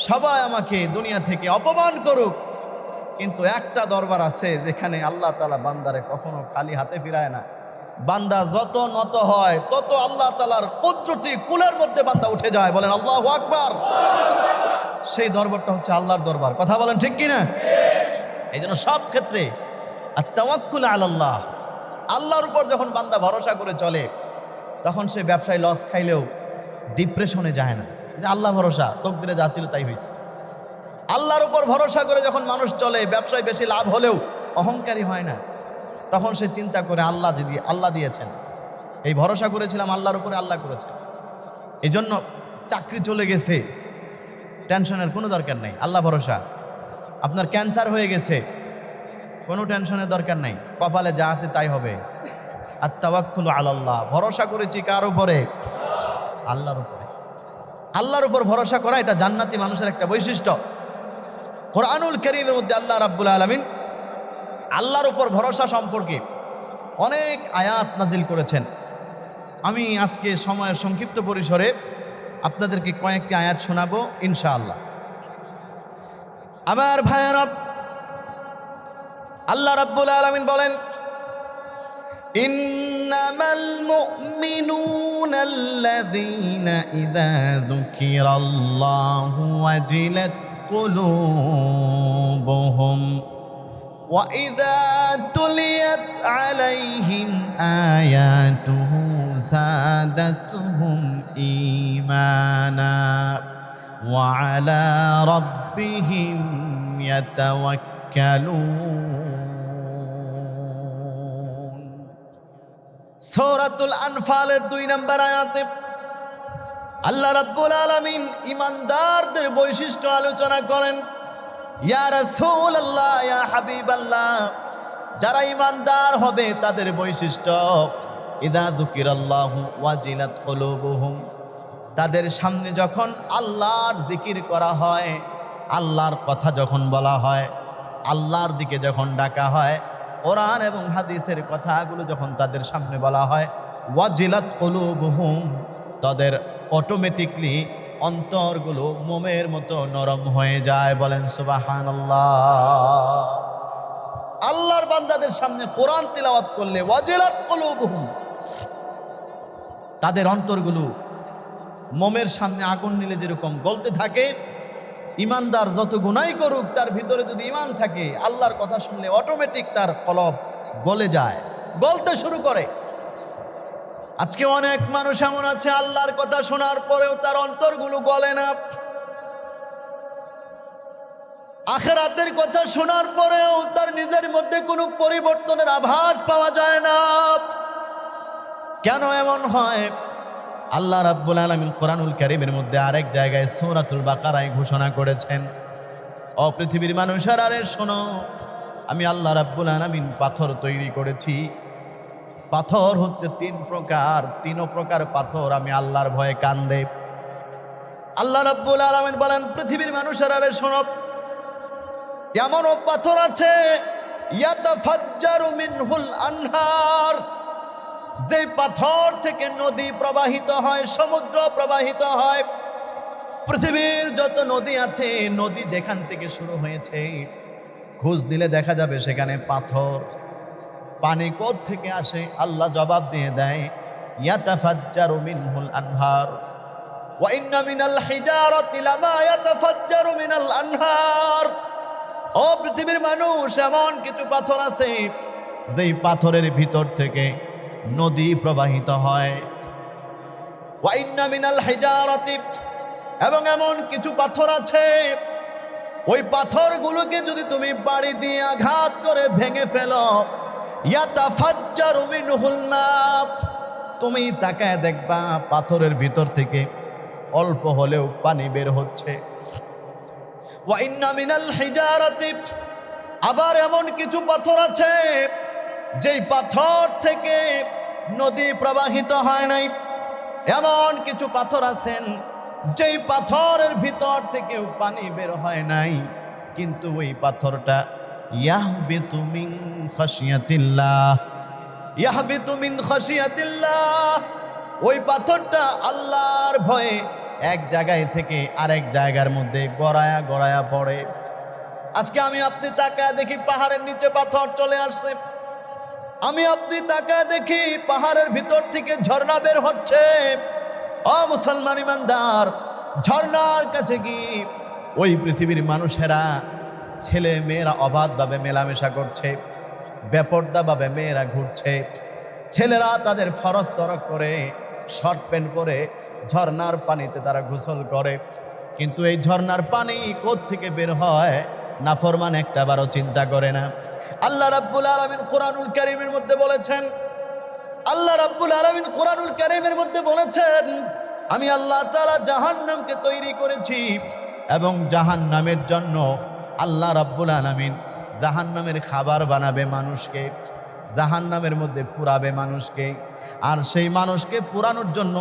সবাই আমাকে দুনিয়া থেকে অপমান করুক, কিন্তু একটা দরবার আছে যেখানে আল্লাহ তাআলা বান্দারে কখনো খালি হাতে ফিরায় না। বান্দা যত নত হয় তত আল্লাহ তাআলার কুদরতি কুলের মধ্যে বান্দা উঠে যায়। বলেন আল্লাহু আকবার। সেই দরবারটা হচ্ছে আল্লাহর দরবার। কথা বলেন ঠিক কিনা? এই জন্য সব ক্ষেত্রে আত-তাওয়াক্কুল আলাল্লাহ, আল্লাহর উপর যখন বান্দা ভরসা করে চলে, তখন সে ব্যবসায় লস খাইলেও ডিপ্রেশনে যায় না, যে আল্লাহ ভরসা, তকদিরে যা ছিল তাই হয়েছে। আল্লাহর উপর ভরসা করে যখন মানুষ চলে, ব্যবসায় বেশি লাভ হলেও অহংকারী হয় না, তখন সে চিন্তা করে আল্লাহ যদি আল্লাহ দিয়েছেন, এই ভরসা করেছিলাম আল্লাহর উপরে, আল্লাহ করেছেন। এই জন্য চাকরি চলে গেছে, টেনশনের কোনো দরকার নেই, আল্লাহ ভরসা। আপনার ক্যান্সার হয়ে গেছে, কোনো টেনশনের দরকার নাই, কপালে যা আছে তাই হবে। আত-তাওয়াক্কুলু আলাল্লাহ, ভরসা করেছি কার উপরে? আল্লাহর উপরে। আল্লাহর উপর ভরসা করা এটা জান্নাতি মানুষের একটা বৈশিষ্ট্য। কোরআনুল কারীমের মধ্যে আল্লাহ রাব্বুল আলামিন আল্লাহর উপর ভরসা সম্পর্কে অনেক আয়াত নাজিল করেছেন। আমি আজকে সময়ের সংক্ষিপ্ত পরিসরে আপনাদেরকে কয়েকটি আয়াত শোনাবো ইনশাআল্লাহ। আমার ভাইয়েরা, আল্লাহ রাব্বুল আলামিন বলেন, ইন্নামাল মুমিনুনাল্লাযীনা ইযা যুকিরাল্লাহু ওয়াজিলাত কুলুবুহুম ওয়া ইযা তুলিয়াত আলাইহিম আয়াতুহু যাদাতুহুম ঈমানা ওয়া আলা রাব্বিহিম ইয়াতাওয়াক্কালুন। সূরাতুল আনফালের 2 নম্বর আয়াতে আল্লাহ রাব্বুল আলামিন ঈমানদারদের বৈশিষ্ট্য আলোচনা করেন। ইয়া রাসূলুল্লাহ, ইয়া হাবিবাল্লাহ, যারা ঈমানদার হবে তাদের বৈশিষ্ট্য, ইযা যুকিরাল্লাহু ওয়াজিলাত কুলুবুহুম, তাদের সামনে যখন আল্লাহর জিকির করা হয়, আল্লাহর কথা যখন বলা হয়, আল্লাহর দিকে যখন ডাকা হয়, কোরআন এবং হাদিসের কথাগুলো যখন তাদের সামনে বলা হয়, ওয়াজিলাত কুলুবুহুম, তাদের অটোমেটিকলি অন্তরগুলো মোমের মতো নরম হয়ে যায়। বলেন সুবহানাল্লাহ। আল্লাহর বান্দাদের সামনে কোরআন তিলাওয়াত করলে ওয়াজিলাত কুলুবুহুম, তাদের অন্তরগুলো মোমের সামনে আগুন নিলে যেরকম গলতে থাকে, ইমানদার যত গুনাই করুক তার ভিতরে যদি ইমান থাকে, আল্লাহর কথা শুনলে অটোমেটিক তার কলব গলে যায়, গলতে শুরু করে। আজকে অনেক মানুষ এমন আছে, আল্লাহর কথা শোনার পরেও তার অন্তরগুলো গলে না, আখিরাতের কথা শোনার পরেও তার নিজের মধ্যে কোনো পরিবর্তনের আভাস পাওয়া যায় না। কেন এমন হয়? আল্লাহ রাব্বুল আলামিন কোরআনুল কারীমের মধ্যে আরেক জায়গায় সূরাতুল বাকারায় ঘোষণা করেছেন, ও পৃথিবীর মানুষেরা রে শোনো, আমি আল্লাহ রাব্বুল আলামিন পাথর তৈরি করেছি। পাথর হচ্ছে তিন প্রকার, তিন প্রকার পাথর আমি আল্লাহর ভয়ে কান্দে। আল্লাহ রাব্বুল আলামিন বলেন, পৃথিবীর মানুষেরা রে শোনো, এমনও পাথর আছে ইয়াতাফাজ্জারু মিনহুল আনহার, যে পাথর থেকে নদী প্রবাহিত হয়, সমুদ্র প্রবাহিত হয়। পৃথিবীর যত নদী আছে, নদী যেখান থেকে শুরু হয়েছে খোঁজ দিলে দেখা যাবে সেখানে পাথর। পানি কোথ থেকে আসে? আল্লাহ জবাব দিয়ে দেয়, ইয়াতাফাজ্জারু মিনহুল আনহার ওয়া ইন্না মিনাল হিজারাতি লামা ইয়াতাফাজ্জারু মিনাল আনহার। ও পৃথিবীর মানুষ, এমন কিছু পাথর আছে যেই পাথরের ভিতর থেকে নদী প্রবাহিত হয়। ওয়া ইন্না মিনাল হিজারাতি, এবং এমন কিছু পাথর আছে ওই পাথরগুলোকে যদি তুমি বাড়ি দিয়ে আঘাত করে ভেঙে ফেলো, ইয়াতাফাজ্জারু মিনহুল মা, তুমি তাকায় দেখবা পাথরের ভিতর থেকে অল্প হলেও পানি বের হচ্ছে। ওয়া ইন্না মিনাল হিজারাতি, আবার এমন কিছু পাথর আছে যেই পাথর থেকে নদী প্রবাহিত হয় নাই। এমন কিছু পাথর আছেন যেই পাথরের ভিতর থেকেও পানি বের হয় নাই, কিন্তু ওই পাথরটা ইয়াহবিতু মিন খাশিয়াতিল্লাহ, ইয়াহবিতু মিন খাশিয়াতিল্লাহ, ওই পাথরটা আল্লাহর ভয়ে এক জায়গায় থেকে আরেক জায়গার মধ্যে গড়ায়া গড়ায়া পড়ে। আজকে আমি আপনি তাকায় দেখি পাহাড়ের নিচে পাথর চলে আসছে, আমি আপনি তাকায় দেখি পাহাড়ের ভিতর থেকে ঝর্ণা বের হচ্ছে। ও মুসলমান ইমানদার, ঝর্ণার কাছে গিয়ে ওই পৃথিবীর মানুষেরা, ছেলে মেয়েরা অবাধভাবে মেলামেশা করছে, বেপর্দাভাবে মেয়েরা ঘুরছে, ছেলেরা তাদের ফরজ তরক করে শর্ট প্যান্ট পরে ঝর্ণার পানিতে তারা গোসল করে। কিন্তু এই ঝর্ণার পানি কোত্থেকে বের হয় নাফরমান একটাবারও চিন্তা করে না। আল্লাহ রাব্বুল আলামিন কোরআনুল কারীমের মধ্যে বলেছেন, আল্লাহ রাব্বুল আলামিন কোরআনুল কারীমের মধ্যে বলেছেন, আমি আল্লাহ তাআলা জাহান্নামকে তৈরি করেছি এবং জাহান্নামের জন্য আল্লাহ রাব্বুল আলামিন জাহান্নামের খাবার বানাবে মানুষকে, জাহান্নামের মধ্যে পুরাবে মানুষকে। আর সেই মানুষকে পুরানোর জন্য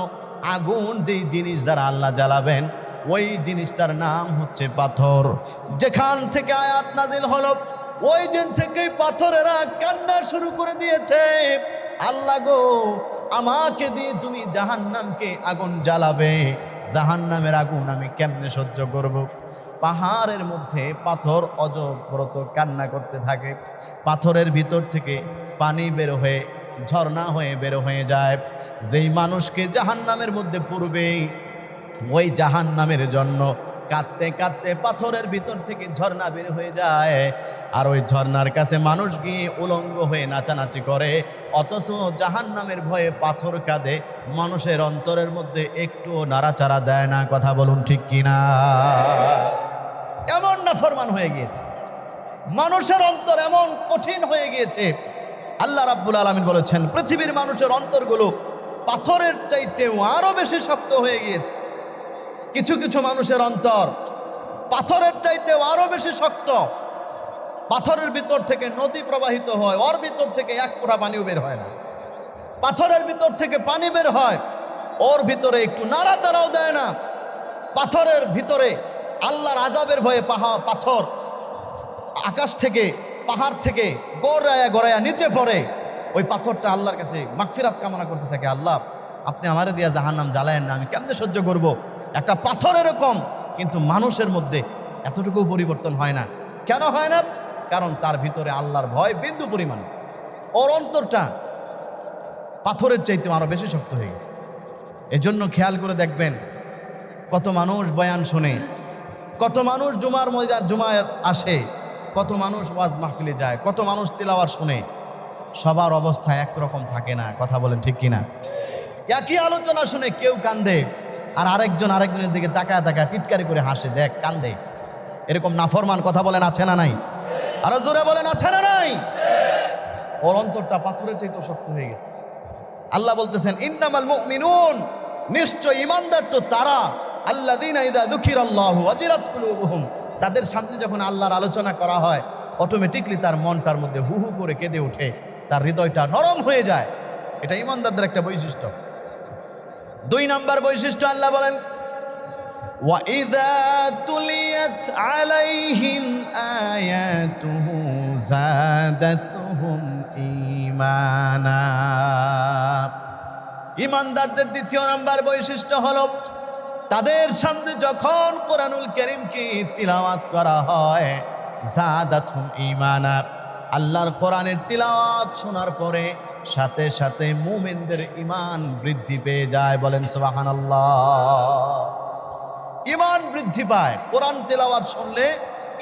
আগুন যেই জিনিস দ্বারা আল্লাহ জ্বালাবেন, ওই জিনিসটার নাম হচ্ছে পাথর। যেখান থেকে আয়াত নাজিল হলো ওই দিন থেকেই পাথরেরা কান্না শুরু করে দিয়েছে, আল্লাহ গো, আমাকে দিয়ে তুমি জাহান্নামকে আগুন জ্বালাবে, জাহান্নামের আগুন আমি কেমনে সহ্য করব। পাহাড়ের মধ্যে পাথর অজস্রত কান্না করতে থাকে, পাথরের ভিতর থেকে পানি বের হয়ে ঝর্ণা হয়ে বের হয়ে যায়। যেই মানুষকে জাহান্নামের মধ্যে পড়বে, ওই জাহান্নামের জন্য কাঁদতে কাঁদতে পাথরের ভিতর থেকে ঝর্ণা বের হয়ে যায়। আর ওই ঝর্ণার কাছে মানুষ গিয়ে উলঙ্গ হয়ে নাচানাচি করে, অথচ জাহান্নামের ভয়ে পাথর কাঁদে, মানুষের অন্তরের মধ্যে একটুও নাড়াচাড়া দেয় না। কথা বলুন ঠিক কিনা? এমন নাফরমান হয়ে গিয়েছে, মানুষের অন্তর এমন কঠিন হয়ে গিয়েছে। আল্লাহ রাব্বুল আলামিন বলেছেন, পৃথিবীর মানুষের অন্তরগুলো পাথরের চাইতেও আরো বেশি শক্ত হয়ে গিয়েছে। কিছু কিছু মানুষের অন্তর পাথরের চাইতেও আরো বেশি শক্ত। পাথরের ভিতর থেকে নদী প্রবাহিত হয়, ওর ভিতর থেকে এক ফোঁটা পানিও বের হয় না। পাথরের ভিতর থেকে পানি বের হয়, ওর ভিতরে একটু নাড়াচাড়াও দেয় না। পাথরের ভিতরে আল্লাহর আযাবের ভয়ে পাথর আকাশ থেকে, পাহাড় থেকে গড়ায়া গড়ায়া নিচে পড়ে। ওই পাথরটা আল্লাহর কাছে মাগফিরাত কামনা করতে থাকে, আল্লাহ আপনি আমারে দিয়া জাহান্নাম জ্বালায়েন না, আমি কেমনে সহ্য করব। একটা পাথর এরকম, কিন্তু মানুষের মধ্যে এতটুকু পরিবর্তন হয় না। কেন হয় না? কারণ তার ভিতরে আল্লাহর ভয় বিন্দু পরিমাণ। ওর অন্তরটা পাথরের চাইতে আরো বেশি শক্ত হয়ে গেছে। এজন্য খেয়াল করে দেখবেন, কত মানুষ বয়ান শোনে, কত মানুষ জুমায় আসে, কত মানুষ ওয়াজ মাহফিলে যায়, কত মানুষ তিলাওয়াত শুনে, সবার অবস্থা একরকম থাকে না। কথা বলেন ঠিক কিনা? একই আলোচনা শুনে কেউ কান্দে, আর আরেকজনের দিকে তাকায় তাকায় টিটকারি করে হাসে, দেখ কান্দে। এরকম নাফরমান, কথা বলেন আছে না নাই? আরো জোরে বলেন আছে না নাই? ওর অন্তরটা পাথরের চাইতে শক্ত হয়ে গেছে। আল্লাহ বলতেছেন, ইন্নামাল মুমিনুন, নিশ্চয় ইমানদার তো তারা, আল্লাযীনা ইযা যুকিরাল্লাহু ওয়াজিলাত কুলুবুহুম, তাদের সামনে যখন আল্লাহর আলোচনা করা হয় অটোমেটিকলি তার মনটার মধ্যে হু হু করে কেঁদে ওঠে, তার হৃদয়টা নরম হয়ে যায়। এটা ঈমানদারদের একটা বৈশিষ্ট্য। 2 নম্বর বৈশিষ্ট্য আল্লাহ বলেন وَإِذَا تُلِيَتْ عَلَيْهِمْ آيَاتُهُ زَادَتْهُمْ إِيمَانًا। ঈমানদারদের 2 নম্বর বৈশিষ্ট্য হলো তাদের সামনে যখন কোরআনুল কারীমকে তিলাওয়াত করা হয় জাদাতহুম ঈমানা, আল্লাহর কোরআনের তিলাওয়াত শোনার পরে সাথে সাথে মুমিনদের ঈমান বৃদ্ধি পেয়ে যায়। বলেন সুবহানাল্লাহ। ঈমান বৃদ্ধি পায়। কোরআন তিলাওয়াত শুনলে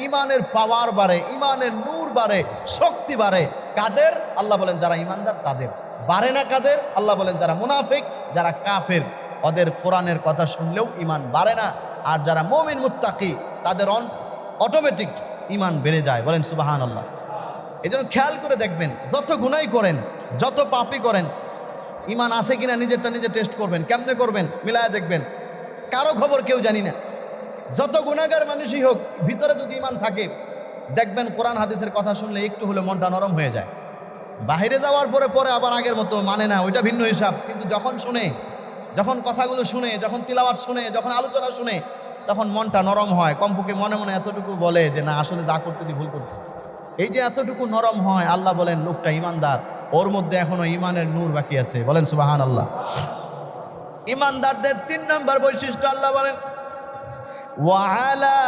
ঈমানের পাওয়ার বাড়ে, ঈমানের নূর বাড়ে, শক্তি বাড়ে। কাদের? আল্লাহ বলেন যারা ঈমানদার তাদের। বাড়ে না কাদের? আল্লাহ বলেন যারা মুনাফিক, যারা কাফের, ওদের কোরআনের কথা শুনলেও ঈমান বাড়ে না। আর যারা মুমিন মুত্তাকি তাদের অটোমেটিক ঈমান বেড়ে যায়। বলেন সুবহানাল্লাহ। এই জন্য খেয়াল করে দেখবেন, যত গুনাহ করেন, যত পাপই করেন, ঈমান আছে কিনা নিজেরটা নিজে টেস্ট করবেন। কেমনে করবেন? মিলায়া দেখবেন। কারো খবর কেউ জানি না। যত গুনাহগার মানুষই হোক, ভিতরে যদি ঈমান থাকে দেখবেন কোরআন হাদিসের কথা শুনলে একটু হলে মনটা নরম হয়ে যায়। বাহিরে যাওয়ার পরে পরে আবার আগের মতো মানে না, ওইটা ভিন্ন হিসাব। কিন্তু যখন শুনে, যখন কথাগুলো শুনে, যখন তিলাওয়াত শুনে, যখন আলোচনা শুনে, তখন মনটা নরম হয়। কমপক্ষে মনে মনে এতটুকু বলে যে না, আসলে যা করতেছি ভুল করতেছি। এই যে এতটুকু নরম হয়, আল্লাহ বলেন লোকটা ঈমানদার, ওর মধ্যে এখনো ঈমানের নূর বাকি আছে। বলেন সুবহানাল্লাহ। ঈমানদারদের 3 নম্বর বৈশিষ্ট্য আল্লাহ বলেন ওয়ালা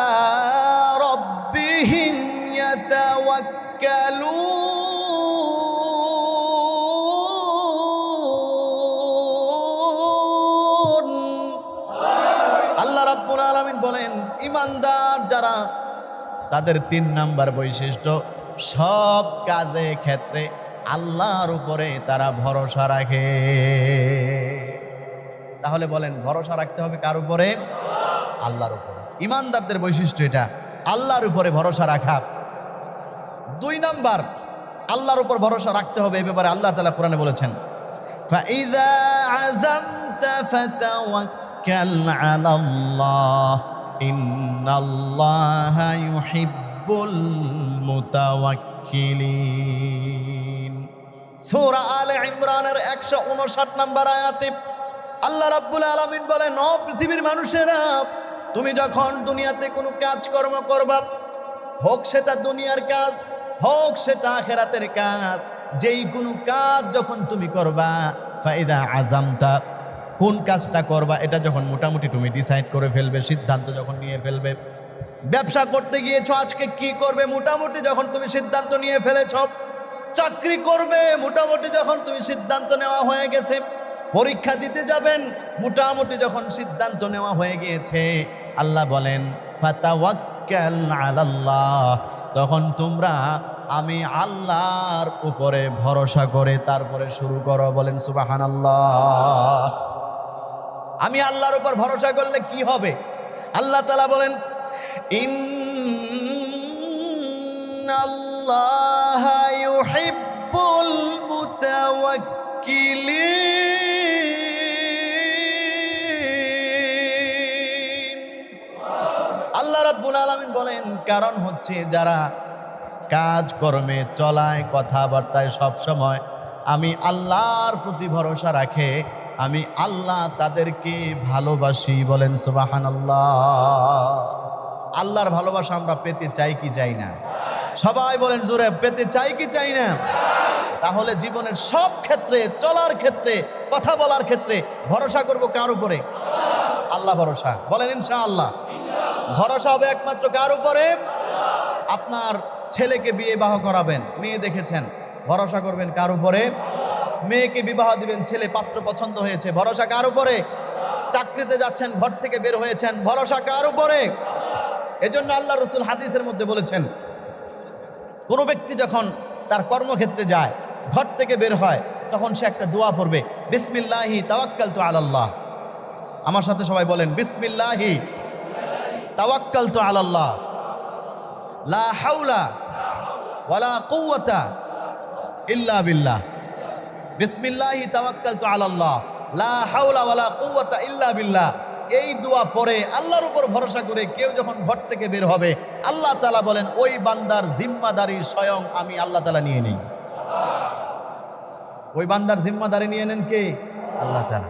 রাব্বিহিম ইয়াতাওয়াক্কালুন। আল্লাহ রাব্বুল আলামিন বলেন ঈমানদার যারা, তাদের 3 নম্বর বৈশিষ্ট্য সব কাজে ক্ষেত্রে আল্লাহর উপরে তারা ভরসা রাখে। তাহলে বলেন ভরসা রাখতে হবে কার উপরে? আল্লাহর উপরে। ঈমানদারদের বৈশিষ্ট্য এটা, আল্লাহর উপরে ভরসা রাখা। 2 নম্বর আল্লাহর উপর ভরসা রাখতে হবে। এই ব্যাপারে আল্লাহ তাআলা কোরআনে বলেছেন ফাইযা আযামতা ফাতাওয়াক্কাল আলাল্লাহ ইন্নাল্লাহা ইউহিব্বুল মুতাওয়াক্কিলিন। সূরা আলে ইমরানের 159 নম্বর আয়াতে আল্লাহ রাব্বুল আলামিন বলেন, ও পৃথিবীর মানুষেরা, তুমি যখন দুনিয়াতে কোনো কাজকর্ম করবা, হোক সেটা দুনিয়ার কাজ, হোক সেটা আখিরাতের কাজ, যেই কোনো কাজ যখন তুমি করবা, ফাইদা আযামতা, কোন কাজটা করবা এটা যখন মোটামুটি তুমি ডিসাইড করে ফেলবে, সিদ্ধান্ত যখন নিয়ে ফেলবে। ব্যবসা করতে গিয়েছো, আজকে কি করবে মোটামুটি যখন তুমি সিদ্ধান্ত নিয়ে ফেলেছ। চাকরি করবে মোটামুটি যখন তুমি সিদ্ধান্ত নেওয়া হয়ে গেছে। পরীক্ষা দিতে যাবেন মোটামুটি যখন সিদ্ধান্ত নেওয়া হয়ে গিয়েছে, আল্লাহ বলেন ফাতাওয়াক্কাল আলাল্লাহ, তখন তোমরা আমি আল্লাহর উপরে ভরসা করে তারপরে শুরু করো। বলেন সুবহানাল্লাহ। আমি আল্লাহর উপর ভরসা করলে কি হবে? আল্লাহ তাআলা বলেন ইন্নাল্লাহা ইউহিব্বুল মুতাওয়াক্কিলিন। আল্লাহ রাব্বুল আলামিন বলেন কারণ হচ্ছে যারা কাজকর্মে চলায়, কথাবার্তায় সবসময় আমি আল্লাহর প্রতি ভরসা রাখে, আমি আল্লাহ তাদেরকে ভালোবাসি। বলেন সুবহানাল্লাহ। আল্লাহর ভালোবাসা আমরা পেতে চাই কি চাই না? সবাই বলেন জোরে, পেতে চাই কি চাই না? তাহলে জীবনের সব ক্ষেত্রে, চলার ক্ষেত্রে, কথা বলার ক্ষেত্রে ভরসা করব কার উপরে? আল্লাহ ভরসা। বলেন ইনশাআল্লাহ। ভরসা হবে একমাত্র কার উপরে? আপনার ছেলেকে বিবাহ করাবেন, মেয়ে দেখেছেন, ভরসা করবেন কার উপরে? মেয়েকে বিবাহ দিবেন, ছেলে পাত্র পছন্দ হয়েছে, ভরসা কার উপরে? চাকরিতে যাচ্ছেন, ঘর থেকে বের হয়েছেন, ভরসা কার উপরে? এজন্য আল্লাহ রাসূল হাদিসের মধ্যে বলেছেন, কোনো ব্যক্তি যখন তার কর্মক্ষেত্রে যায়, ঘর থেকে বের হয়, তখন সে একটা দোয়া পড়বে, বিসমিল্লাহি তাওয়াক্কালতু আলাল্লাহ। আমার সাথে সবাই বলেন বিসমিল্লাহি তাওয়াক্কালতু আলাল্লাহ, লা হাওলা ওয়ালা কুওয়াতা ইল্লা বিল্লাহ। বিসমিল্লাহি তাওয়াক্কালতু আলাল্লাহ, লা হাওলা ওয়ালা কুওয়াতা ইল্লা বিল্লাহ। এই দোয়া পরে আল্লাহর উপর ভরসা করে কেউ যখন ঘর থেকে বের হবে, আল্লাহ তাআলা বলেন ওই বান্দার জিম্মাদারি স্বয়ং আমি আল্লাহ তাআলা নিয়ে নেই। ওই বান্দার জিম্মাদারি নিয়ে নেন কে? আল্লাহ তাআলা।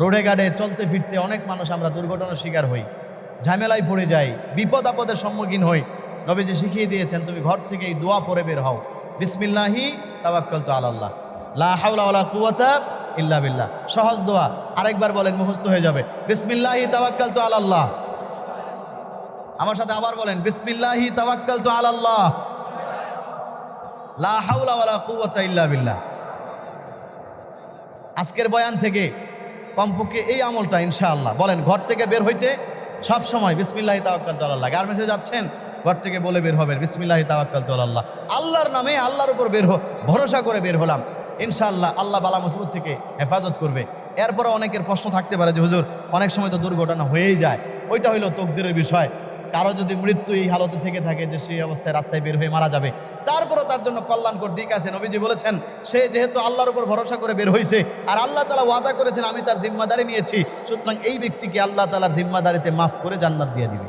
রোডে ঘাটে চলতে ফিরতে অনেক মানুষ আমরা দুর্ঘটনার শিকার হই, ঝামেলায় পড়ে যাই, বিপদ আপদের সম্মুখীন হই। নবীজি শিখিয়ে দিয়েছেন তুমি ঘর থেকে এই দোয়া পড়ে বের হও, বিসমিল্লাহি তাওয়াক্কালতু আলাল্লাহ লা হাওলা ওয়ালা কুওয়াতা ইল্লা বিল্লাহ। সহজ দোয়া, আরেকবার বলেন মুখস্থ হয়ে যাবে। বিসমিল্লাহি তাওয়াক্কালতু আলাল্লাহ। আমার সাথে আবার বলেন বিসমিল্লাহি তাওয়াক্কালতু আলাল্লাহ লা হাওলা ওয়ালা কুওয়াতা ইল্লা বিল্লাহ। আজকের বয়ান থেকে কমপক্ষে এই আমলটা ইনশাআল্লাহ বলেন। ঘর থেকে বের হইতে সব সময় বিসমিল্লাহি তাওয়াক্কালতু আলাল্লাহ। গার্মেন্টসে যাচ্ছেন, ঘর থেকে বলে বের হবেন বিসমিল্লাহি তাওয়াক্কালতু আলাল্লাহ। আল্লাহর নামে আল্লাহর উপর ভরসা করে বের হলাম, ইনশাআল্লাহ আল্লাহ বালা মুসিবত থেকে হেফাজত করবে। এরপরে অনেকের প্রশ্ন থাকতে পারে যে হুজুর অনেক সময় তো দুর্ঘটনা হয়েই যায়, ওইটা হইলো তকদিরের বিষয়। কারো যদি মৃত্যু এই হালতে থেকে থাকে যে সেই অবস্থায় রাস্তায় বের হয়ে মারা যাবে, তারপরও তার জন্য কল্যাণকর দিক আছে। নবীজি বলেছেন সে যেহেতু আল্লাহর উপর ভরসা করে বের হয়েছে আর আল্লাহ তাআলা ওয়াদা করেছেন আমি তার জিম্মাদারি নিয়েছি, সুতরাং এই ব্যক্তিকে আল্লাহ তাআলার জিম্মাদারিতে মাফ করে জান্নাত দিয়ে দিবে।